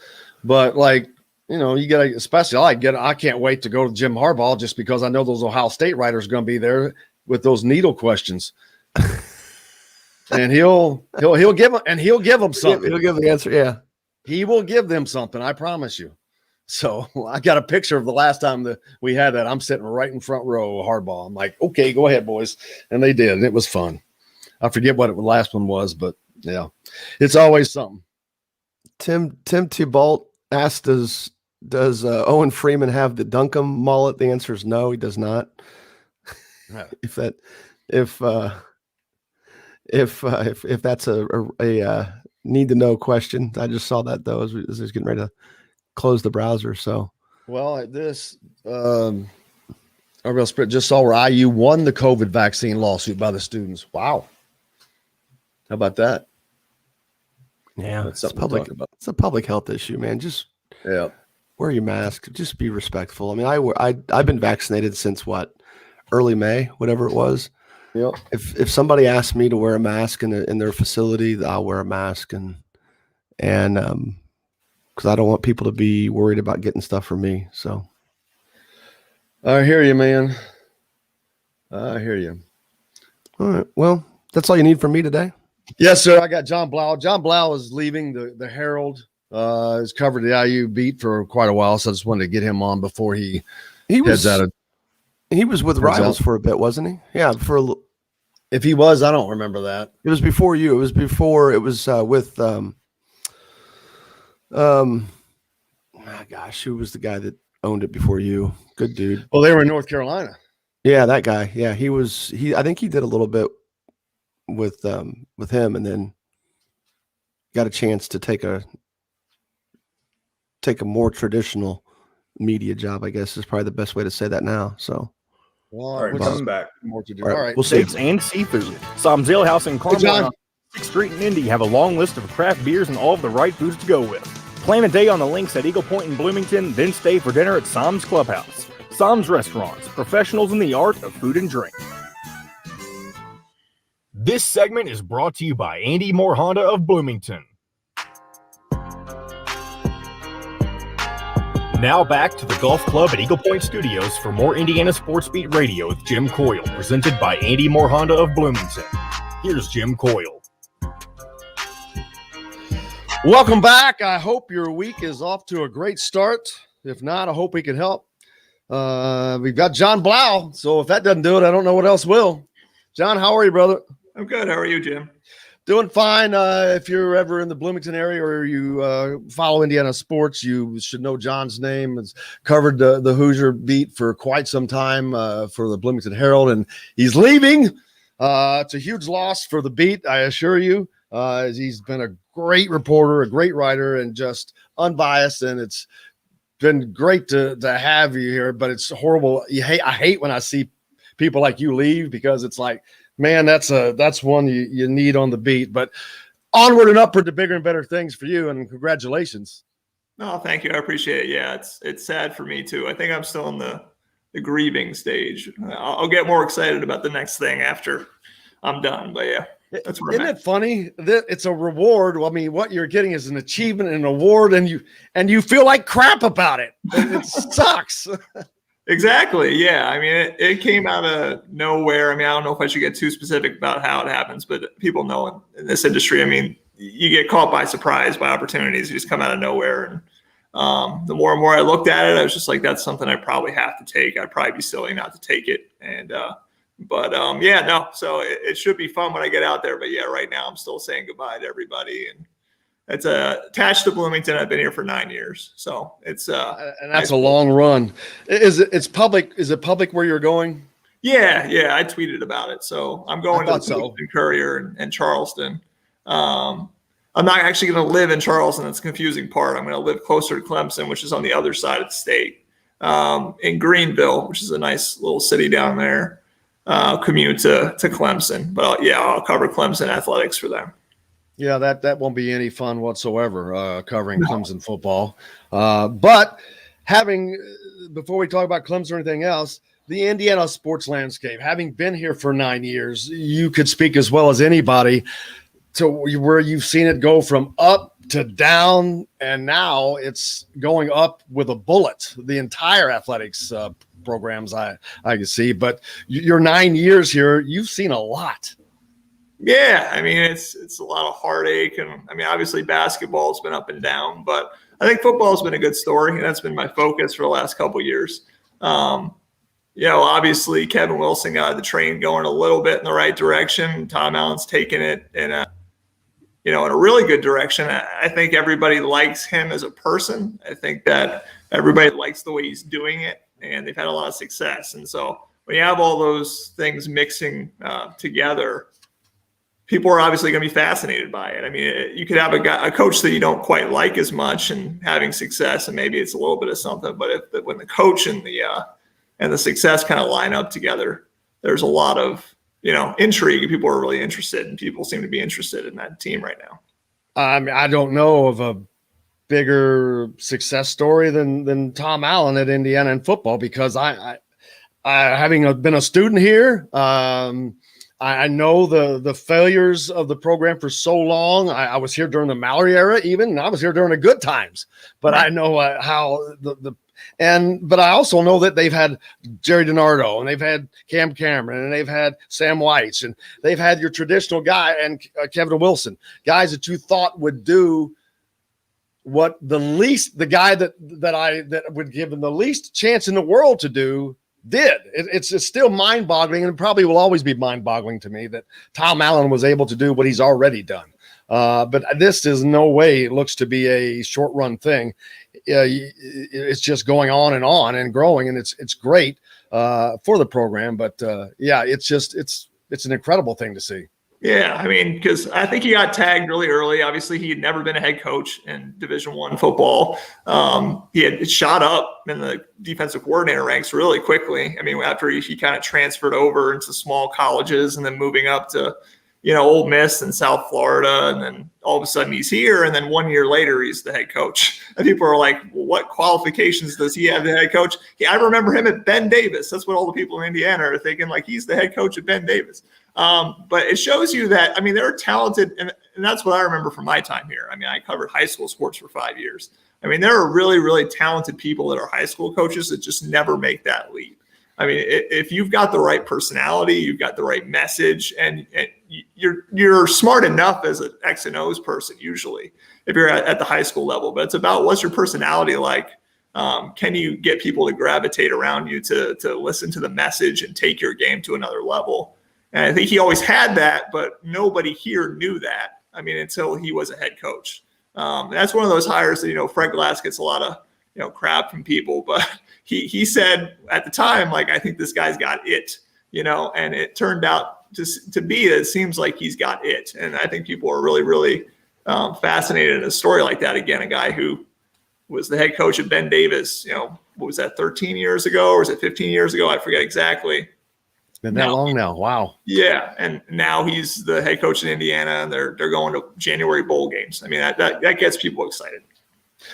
Speaker 4: But you got to, especially I can't wait to go to Jim Harbaugh just because I know those Ohio State writers are going to be there with those needle questions. And he'll give them something.
Speaker 9: He'll give the answer. Yeah.
Speaker 4: He will give them something. I promise you. So I got a picture of the last time that we had that. I'm sitting right in front row of Harbaugh. I'm like, okay, go ahead, boys. And they did. And it was fun. I forget what the last one was, but yeah, it's always something.
Speaker 9: Tim Thibault asked, does Owen Freeman have the Duncombe mullet? The answer is no, he does not.
Speaker 4: Yeah.
Speaker 9: If that's a need to know question. I just saw that though as I was getting ready to close the browser. So
Speaker 4: Well, this RBL Sprint just saw where IU won the COVID vaccine lawsuit by the students. Wow. How about that?
Speaker 9: yeah,
Speaker 4: That's
Speaker 9: it's
Speaker 4: something to
Speaker 9: public.
Speaker 4: talk about.
Speaker 9: It's a public health issue, man. Just
Speaker 4: Yeah.
Speaker 9: wear your mask. Just be respectful. I mean, I've been vaccinated since early May, whatever it was.
Speaker 4: Yep.
Speaker 9: If somebody asks me to wear a mask in their facility, I'll wear a mask and because I don't want people to be worried about getting stuff from me. So
Speaker 4: I hear you, man. I hear you.
Speaker 9: all right, well, that's all you need from me today.
Speaker 4: Yes, sir. I got John Blau. John Blau is leaving the Herald. He's covered the IU beat for quite a while, so I just wanted to get him on before he heads out of.
Speaker 9: He was with Rivals for a bit, wasn't he? Yeah, for a little.
Speaker 4: If he was, I don't remember that.
Speaker 9: It was before you. It was with gosh, who was the guy that owned it before you? Good dude.
Speaker 4: Well, they were in North Carolina.
Speaker 9: Yeah, that guy. Yeah, I think he did a little bit with him, and then got a chance to take a more traditional media job, I guess is probably the best way to say that now. So
Speaker 4: Well,
Speaker 5: All right, coming back.
Speaker 4: more to do.
Speaker 9: all right,
Speaker 4: All right.
Speaker 9: we'll see.
Speaker 1: Steaks and seafood. Sam's Ale House in Carmel
Speaker 4: John.
Speaker 1: on 6th Street in Indy have a long list of craft beers and all of the right foods to go with. Plan a day on the links at Eagle Point in Bloomington, then stay for dinner at Sam's Clubhouse. Sam's Restaurants, professionals in the art of food and drink. This segment is brought to you by Andy Moore Honda of Bloomington. Now back to the Golf Club at Eagle Point Studios for more Indiana Sports Beat Radio with Jim Coyle, presented by Andy Moore Honda of Bloomington. Here's Jim Coyle.
Speaker 4: Welcome back. I hope your week is off to a great start. If not, I hope we can help. We've got John Blau, so if that doesn't do it, I don't know what else will. John, how are you, brother?
Speaker 10: I'm good. How are you, Jim?
Speaker 4: Doing fine. If you're ever in the Bloomington area or you follow Indiana sports, you should know John's name. He's covered the Hoosier beat for quite some time for the Bloomington Herald, and he's leaving. It's a huge loss for the beat, I assure you. He's been a great reporter, a great writer, and just unbiased, and it's been great to have you here, but it's horrible. I hate when I see people like you leave because it's like, man, that's one you need on the beat. But onward and upward to bigger and better things for you, and congratulations.
Speaker 10: No, thank you. I appreciate it. Yeah, it's sad for me too. I think I'm still in the grieving stage. I'll get more excited about the next thing after I'm done. But yeah, that's where
Speaker 4: Isn't it funny that it's a reward? I mean, what you're getting is an achievement and an award, and you feel like crap about it. It sucks.
Speaker 10: Exactly. Yeah. I mean, it came out of nowhere. I mean, I don't know if I should get too specific about how it happens, but people know in this industry, I mean, you get caught by surprise by opportunities. You just come out of nowhere. And the more and more I looked at it, I was just like, that's something I probably have to take. I'd probably be silly not to take it. And, yeah, no. So it should be fun when I get out there. But yeah, right now I'm still saying goodbye to everybody. And it's attached to Bloomington. I've been here for 9 years, so it's
Speaker 4: and that's a long run. It's public? Is it public where you're going?
Speaker 10: Yeah. I tweeted about it, so I'm going to the
Speaker 4: so.
Speaker 10: Courier and Charleston. I'm not actually going to live in Charleston. That's the confusing part. I'm going to live closer to Clemson, which is on the other side of the state, in Greenville, which is a nice little city down there. Commute to Clemson, but I'll cover Clemson athletics for them.
Speaker 4: Yeah, that won't be any fun whatsoever, covering Clemson football. But before we talk about Clemson or anything else, the Indiana sports landscape, having been here for 9 years, you could speak as well as anybody to where you've seen it go from up to down, and now it's going up with a bullet. The entire athletics programs I can see, but your 9 years here, you've seen a lot.
Speaker 10: Yeah, I mean, it's a lot of heartache. And I mean, obviously basketball has been up and down, but I think football has been a good story. And that's been my focus for the last couple of years. obviously Kevin Wilson got the train going a little bit in the right direction. Tom Allen's taken it in a really good direction. I think everybody likes him as a person. I think that everybody likes the way he's doing it, and they've had a lot of success. And so when you have all those things mixing together, people are obviously going to be fascinated by it. I mean, you could have a coach that you don't quite like as much and having success, and maybe it's a little bit of something. But when the coach and the success kind of line up together, there's a lot of intrigue. People are really interested, and people seem to be interested in that team right now.
Speaker 4: I mean, I don't know of a bigger success story than Tom Allen at Indiana in football, because I having been a student here, I know the failures of the program for so long. I was here during the Mallory era, even, and I was here during the good times. But I know how but I also know that they've had Jerry DiNardo, and they've had Cam Cameron, and they've had Sam Whites, and they've had your traditional guy and Kevin Wilson, guys that you thought would do what the guy that would give them the least chance in the world to do did. It's still mind-boggling, and it probably will always be mind-boggling to me that Tom Allen was able to do what he's already done. But this is no way it looks to be a short-run thing. It's just going on and growing, and it's great for the program. But it's an incredible thing to see.
Speaker 10: Yeah, I mean, because I think he got tagged really early. Obviously, he had never been a head coach in Division I football. He had shot up in the defensive coordinator ranks really quickly. I mean, after he kind of transferred over into small colleges and then moving up to, Ole Miss and South Florida, and then all of a sudden he's here, and then 1 year later he's the head coach. And people are like, well, what qualifications does he have to head coach? I remember him at Ben Davis. That's what all the people in Indiana are thinking, like he's the head coach at Ben Davis. But it shows you that, I mean, they're talented, and that's what I remember from my time here. I mean, I covered high school sports for 5 years. I mean, there are really, really talented people that are high school coaches that just never make that leap. I mean, if you've got the right personality, you've got the right message, and you're smart enough as an X and O's person, usually, if you're at the high school level. But it's about, what's your personality like? Can you get people to gravitate around you to listen to the message and take your game to another level? And I think he always had that, but nobody here knew that. I mean, until he was a head coach. That's one of those hires that, Fred Glass gets a lot of, crap from people, but he said at the time, like, I think this guy's got it, and it turned out to be that it seems like he's got it. And I think people are really, really fascinated in a story like that. Again, a guy who was the head coach at Ben Davis, what was that, 13 years ago, or was it 15 years ago? I forget exactly.
Speaker 4: It's been that long now. Wow.
Speaker 10: Yeah. And now he's the head coach in Indiana, and they're going to January bowl games. I mean, that gets people excited.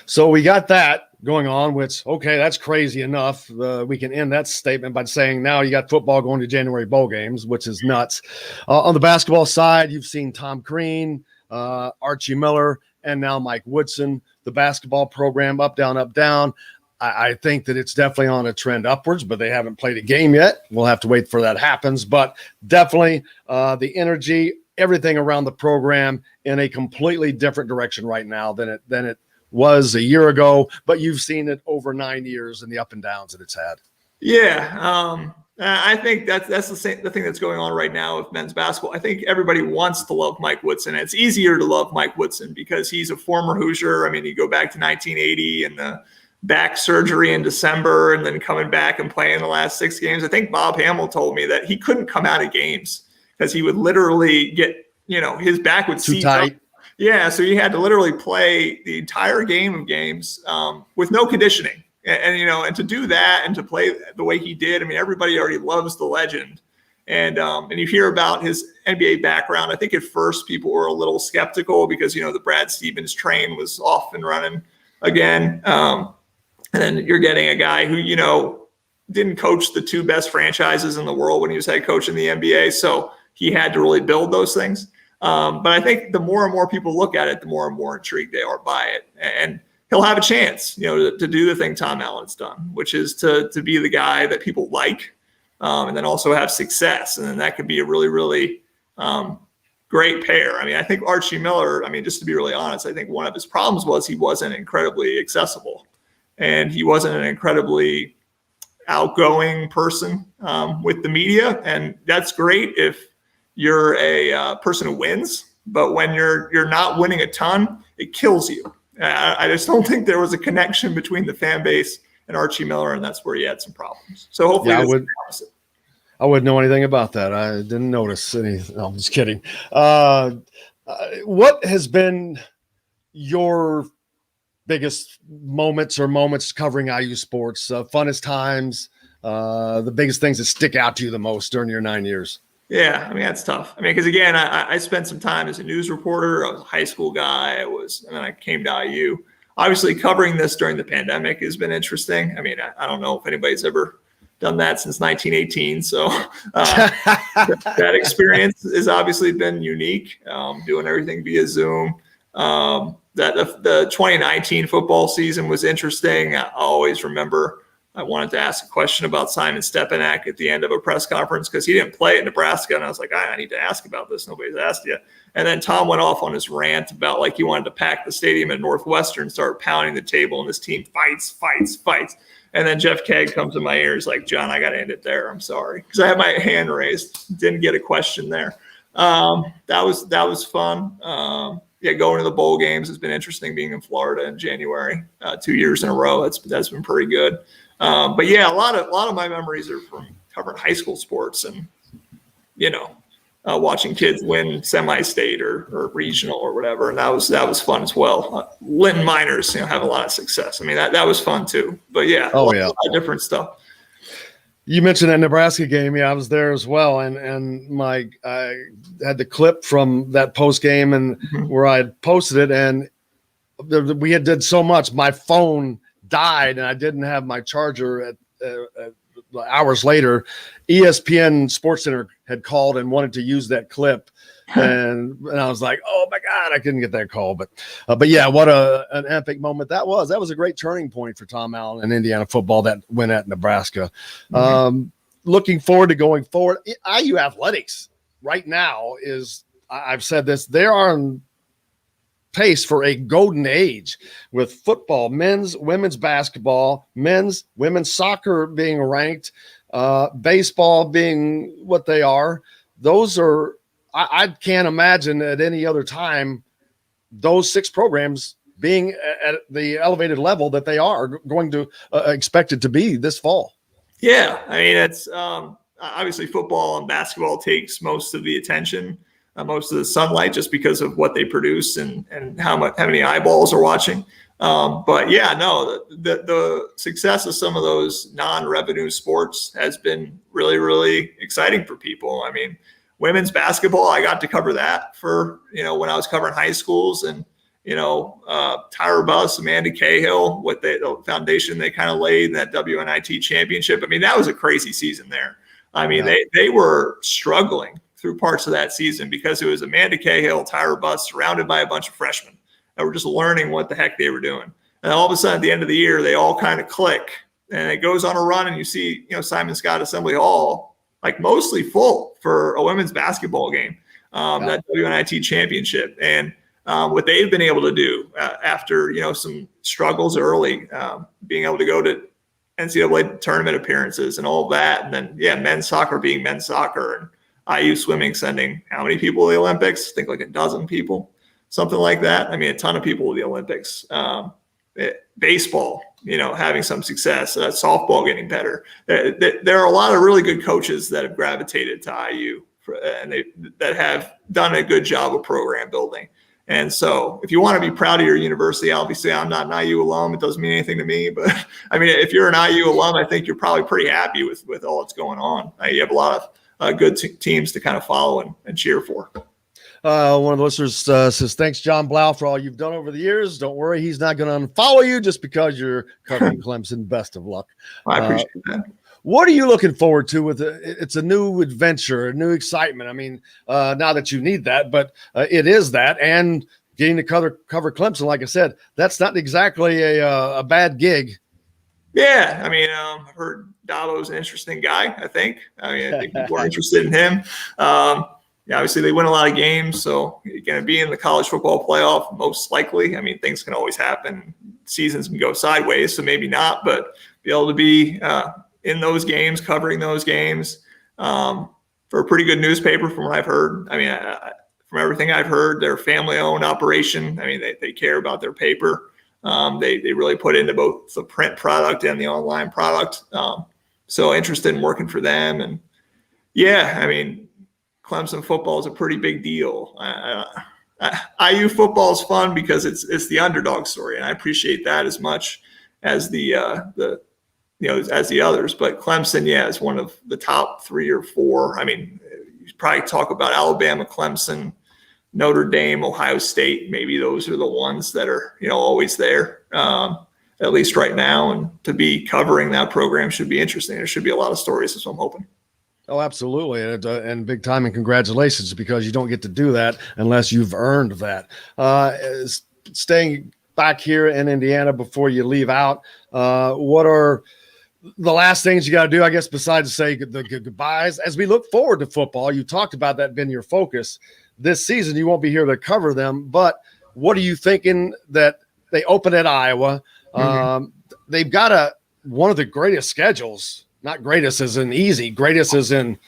Speaker 4: So we got that going on, which, okay, that's crazy enough. We can end that statement by saying now you got football going to January bowl games, which is nuts. On the basketball side, you've seen Tom Green, Archie Miller, and now Mike Woodson. The basketball program, up, down, up, down. I think that it's definitely on a trend upwards, but they haven't played a game yet. We'll have to wait for that happens. But definitely the energy, everything around the program in a completely different direction right now than it was a year ago. But you've seen it over 9 years and the up and downs that it's had.
Speaker 10: Yeah. I think that's the thing that's going on right now with men's basketball. I think everybody wants to love Mike Woodson. It's easier to love Mike Woodson because he's a former Hoosier. I mean, you go back to 1980 and the back surgery in December, and then coming back and playing the last 6 games. I think Bob Hamill told me that he couldn't come out of games because he would literally get, his back would
Speaker 4: too
Speaker 10: seize
Speaker 4: tight.
Speaker 10: up. Yeah, so he had to literally play the entire game of games with no conditioning. And to do that and to play the way he did, I mean, everybody already loves the legend. And you hear about his NBA background. I think at first people were a little skeptical because, the Brad Stevens train was off and running again. And then you're getting a guy who, didn't coach the 2 best franchises in the world when he was head coach in the NBA. So he had to really build those things. But I think the more and more people look at it, the more and more intrigued they are by it. And he'll have a chance, to do the thing Tom Allen's done, which is to be the guy that people like, and then also have success. And then that could be a really, really great pair. I mean, I think Archie Miller, just to be really honest, I think one of his problems was he wasn't incredibly accessible. And he wasn't an incredibly outgoing person with the media, and that's great if you're a person who wins. But when you're not winning a ton, it kills you. I just don't think there was a connection between the fan base and Archie Miller, and that's where he had some problems. So hopefully,
Speaker 4: I wouldn't know anything about that. I didn't notice any. No, I'm just kidding. What has been your biggest moments covering IU sports? Funnest times, the biggest things that stick out to you the most during your 9 years?
Speaker 10: Yeah, I mean, that's tough. I mean, because again, I spent some time as a news reporter. I was a high school guy. And then I came to IU. Obviously, covering this during the pandemic has been interesting. I mean, I don't know if anybody's ever done that since 1918. So that experience has obviously been unique, doing everything via Zoom. The 2019 football season was interesting. I always remember I wanted to ask a question about Simon Stepanek at the end of a press conference because he didn't play at Nebraska. And I was like, I need to ask about this. Nobody's asked yet. And then Tom went off on his rant about like he wanted to pack the stadium at Northwestern, start pounding the table, and this team fights. And then Jeff Kegg comes in my ears like, John, I got to end it there. I'm sorry. Because I had my hand raised. Didn't get a question there. That was fun. Going to the bowl games has been interesting, being in Florida in January, 2 years in a row. That's been pretty good. But yeah, a lot of my memories are from covering high school sports and, watching kids win semi-state or regional or whatever. And that was fun as well. Linton Miners, have a lot of success. I mean, that was fun too, but yeah, a lot of different stuff.
Speaker 4: You mentioned that Nebraska game. Yeah, I was there as well. And I had the clip from that post game and where I had posted it, and we had did so much. My phone died and I didn't have my charger at hours later. ESPN Sports Center had called and wanted to use that clip. And I was like, oh my God, I couldn't get that call. But yeah, what an epic moment that was. That was a great turning point for Tom Allen and Indiana football, that win at Nebraska. Looking forward to going forward. IU athletics right now I've said this, they are on pace for a golden age with football, men's, women's basketball, men's, women's soccer being ranked, baseball being what they are. Those are, I can't imagine at any other time those 6 programs being at the elevated level that they are going to expected to be this fall.
Speaker 10: Yeah, I mean, it's obviously football and basketball takes most of the attention, most of the sunlight, just because of what they produce and how many eyeballs are watching. But yeah, no, the success of some of those non-revenue sports has been really, really exciting for people. I mean, women's basketball, I got to cover that for, when I was covering high schools, and, Tyra Buss, Amanda Cahill, the foundation they kind of laid in that WNIT championship. I mean, that was a crazy season there. I mean, they were struggling through parts of that season because it was Amanda Cahill, Tyra Buss, surrounded by a bunch of freshmen that were just learning what the heck they were doing. And all of a sudden, at the end of the year, they all kind of click, and it goes on a run, and you see, Simon Scott Assembly Hall, like mostly full for a women's basketball game, that WNIT championship. And what they've been able to do after, some struggles early, being able to go to NCAA tournament appearances and all of that. And then, men's soccer being men's soccer, and IU swimming sending how many people to the Olympics? I think like 12 people, something like that. I mean, a ton of people to the Olympics. Baseball, having some success, softball getting better. There are a lot of really good coaches that have gravitated to IU and that have done a good job of program building. And so if you want to be proud of your university, obviously I'm not an IU alum. It doesn't mean anything to me, but I mean, if you're an IU alum, I think you're probably pretty happy with all that's going on. You have a lot of good teams to kind of follow and cheer for.
Speaker 4: One of the listeners says, thanks, John Blau, for all you've done over the years. Don't worry, he's not going to unfollow you just because you're covering Clemson. Best of luck.
Speaker 10: I appreciate that.
Speaker 4: What are you looking forward to with it? It's a new adventure, a new excitement. I mean, not that you need that, but it is that. And getting to cover Clemson, like I said, that's not exactly a bad gig.
Speaker 10: Yeah, I mean, I've heard Dabo's an interesting guy, I think. I think people are interested in him. Obviously, they win a lot of games, so you're going to be in the college football playoff most likely. I mean, things can always happen. Seasons can go sideways, so maybe not, but be able to be in those games, covering those games, for a pretty good newspaper from what I've heard. I mean, from everything I've heard, they're a family-owned operation. I mean, they care about their paper. They really put into both the print product and the online product. So interested in working for them. And yeah, I mean, Clemson football is a pretty big deal. IU football is fun because it's the underdog story, and I appreciate that as much as the as the others. But Clemson, yeah, is one of the top 3 or 4. I mean, you probably talk about Alabama, Clemson, Notre Dame, Ohio State. Maybe those are the ones that are always there, at least right now. And to be covering that program should be interesting. There should be a lot of stories, so I'm hoping.
Speaker 3: Oh, absolutely. And big time and congratulations, because you don't get to do that unless you've earned that. Staying back here in Indiana before you leave out, what are the last things you got to do, I guess, besides say the goodbyes as we look forward to football? You talked about that being your focus this season. You won't be here to cover them, but what are you thinking that they open at Iowa? They've got one of the greatest schedules. Not greatest as in easy, greatest as in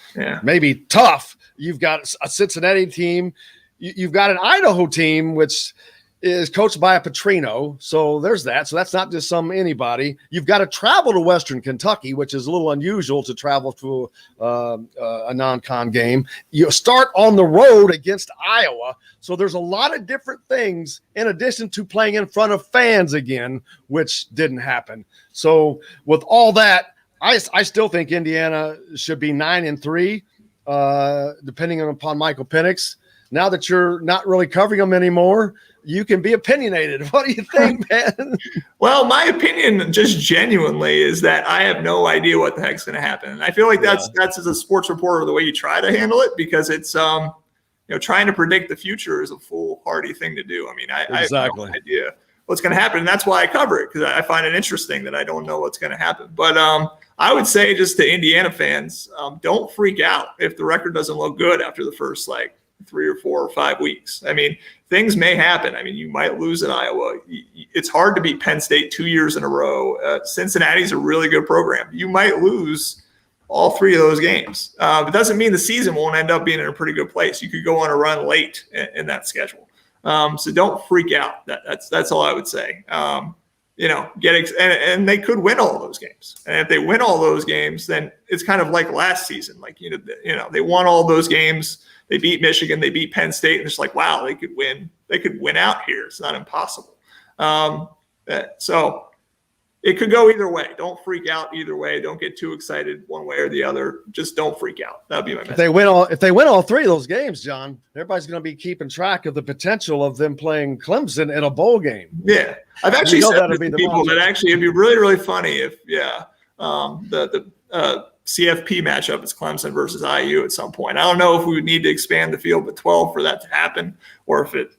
Speaker 3: maybe tough. You've got a Cincinnati team. You've got an Idaho team, which is coached by a Petrino. So there's that. So that's not just anybody. You've got to travel to Western Kentucky, which is a little unusual to travel to a non-con game. You start on the road against Iowa. So there's a lot of different things in addition to playing in front of fans again, which didn't happen. So with all that, I still think Indiana should be 9-3, depending upon Michael Penix. Now that you're not really covering them anymore, you can be opinionated. What do you think, man?
Speaker 10: Well, my opinion, just genuinely, is that I have no idea what the heck's going to happen. And I feel like that's as a sports reporter the way you try to handle it, because it's trying to predict the future is a foolhardy thing to do. I mean, I have no idea what's going to happen, and that's why I cover it, because I find it interesting that I don't know what's going to happen. But I would say, just to Indiana fans, don't freak out if the record doesn't look good after the first 3 or 4 or 5 weeks. I mean, things may happen. I mean, you might lose in Iowa. It's hard to beat Penn State 2 years in a row. Cincinnati's a really good program. You might lose all 3 of those games. It doesn't mean the season won't end up being in a pretty good place. You could go on a run late in that schedule. So don't freak out. That's all I would say. And they could win all those games. And if they win all those games, then it's kind of like last season. They won all those games. They beat Michigan. They beat Penn State. And it's like, wow, they could win. They could win out here. It's not impossible. So it could go either way. Don't freak out either way. Don't get too excited one way or the other. Just don't freak out. That'd be my message.
Speaker 3: If they win all 3 of those games, John, everybody's going to be keeping track of the potential of them playing Clemson in a bowl game.
Speaker 10: Yeah, I've actually said to people that actually it'd be really, really funny if the CFP matchup is Clemson versus IU at some point. I don't know if we would need to expand the field to 12 for that to happen, or if it,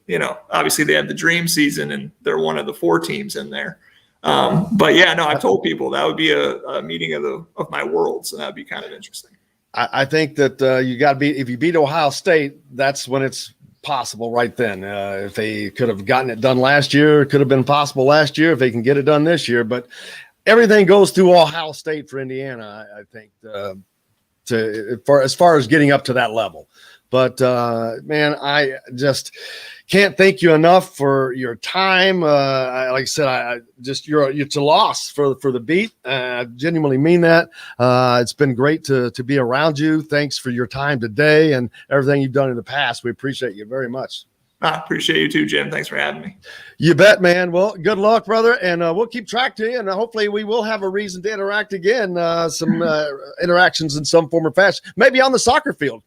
Speaker 10: obviously they have the dream season and they're one of the 4 teams in there. But yeah, no, I've told people that would be a meeting of my worlds, and that'd be kind of interesting.
Speaker 3: I think that you got to if you beat Ohio State, that's when it's possible right then. If they could have gotten it done last year, it could have been possible last year if they can get it done this year. But everything goes through Ohio State for Indiana, I think, as far as getting up to that level. But man, I just can't thank you enough for your time. Like I said, it's a loss for the beat. I genuinely mean that. It's been great to be around you. Thanks for your time today and everything you've done in the past. We appreciate you very much.
Speaker 10: I appreciate you too, Jim. Thanks for having me.
Speaker 3: You bet, man. Well, good luck, brother. And we'll keep track to you. And hopefully we will have a reason to interact again, some interactions in some form or fashion, maybe on the soccer field.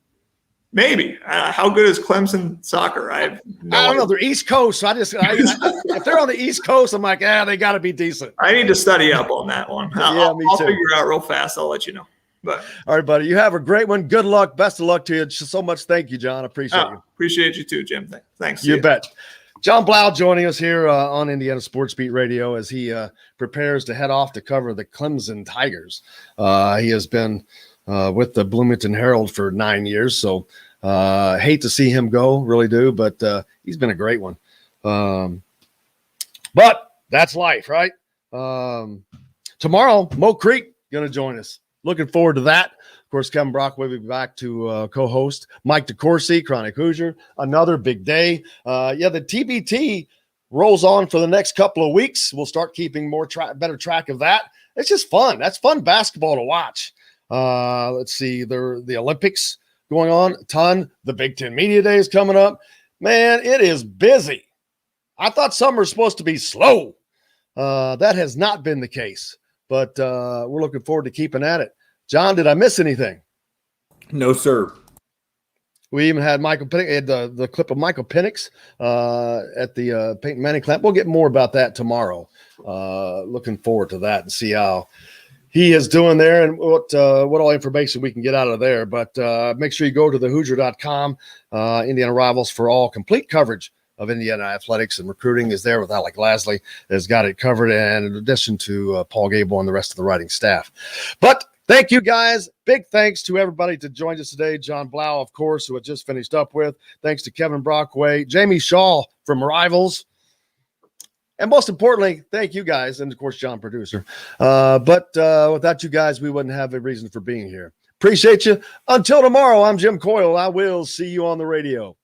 Speaker 10: Maybe. How good is Clemson soccer? I
Speaker 3: don't know. They're East Coast. So if they're on the East Coast, I'm like, they got to be decent.
Speaker 10: I need to study up on that one. I'll figure it out real fast. I'll let you know. But
Speaker 3: all right, buddy. You have a great one. Good luck. Best of luck to you. So much. Thank you, John. Appreciate you.
Speaker 10: Appreciate you too, Jim. Thanks.
Speaker 3: You bet. John Blau joining us here on Indiana Sports Beat Radio as he prepares to head off to cover the Clemson Tigers. He has been with the Bloomington Herald for 9 years. So hate to see him go, really do, but he's been a great one. But that's life, right? Tomorrow, Mo Creek going to join us. Looking forward to that. Of course, Kevin Brockway will be back to co-host. Mike DeCourcy, Chronic Hoosier. Another big day. The TBT rolls on for the next couple of weeks. We'll start keeping better track of that. It's just fun. That's fun basketball to watch. Let's see. The Olympics going on a ton. The Big Ten Media Day is coming up. Man, it is busy. I thought summer was supposed to be slow. That has not been the case, but we're looking forward to keeping at it. John, did I miss anything?
Speaker 5: No, sir.
Speaker 3: We even had Michael Penix, the clip of Michael Penix at the Peyton Manning camp. We'll get more about that tomorrow. Looking forward to that and see how he is doing there and what all information we can get out of there. But make sure you go to thehoosier.com, Indiana Rivals, for all complete coverage of Indiana athletics and recruiting is there with Alec Lasley has got it covered. And in addition to Paul Gable and the rest of the writing staff. But thank you guys. Big thanks to everybody to join us today. John Blau, of course, who I just finished up with. Thanks to Kevin Brockway, Jamie Shaw from Rivals. And most importantly, thank you guys. And of course, John, producer. But without you guys, we wouldn't have a reason for being here. Appreciate you. Until tomorrow, I'm Jim Coyle. I will see you on the radio.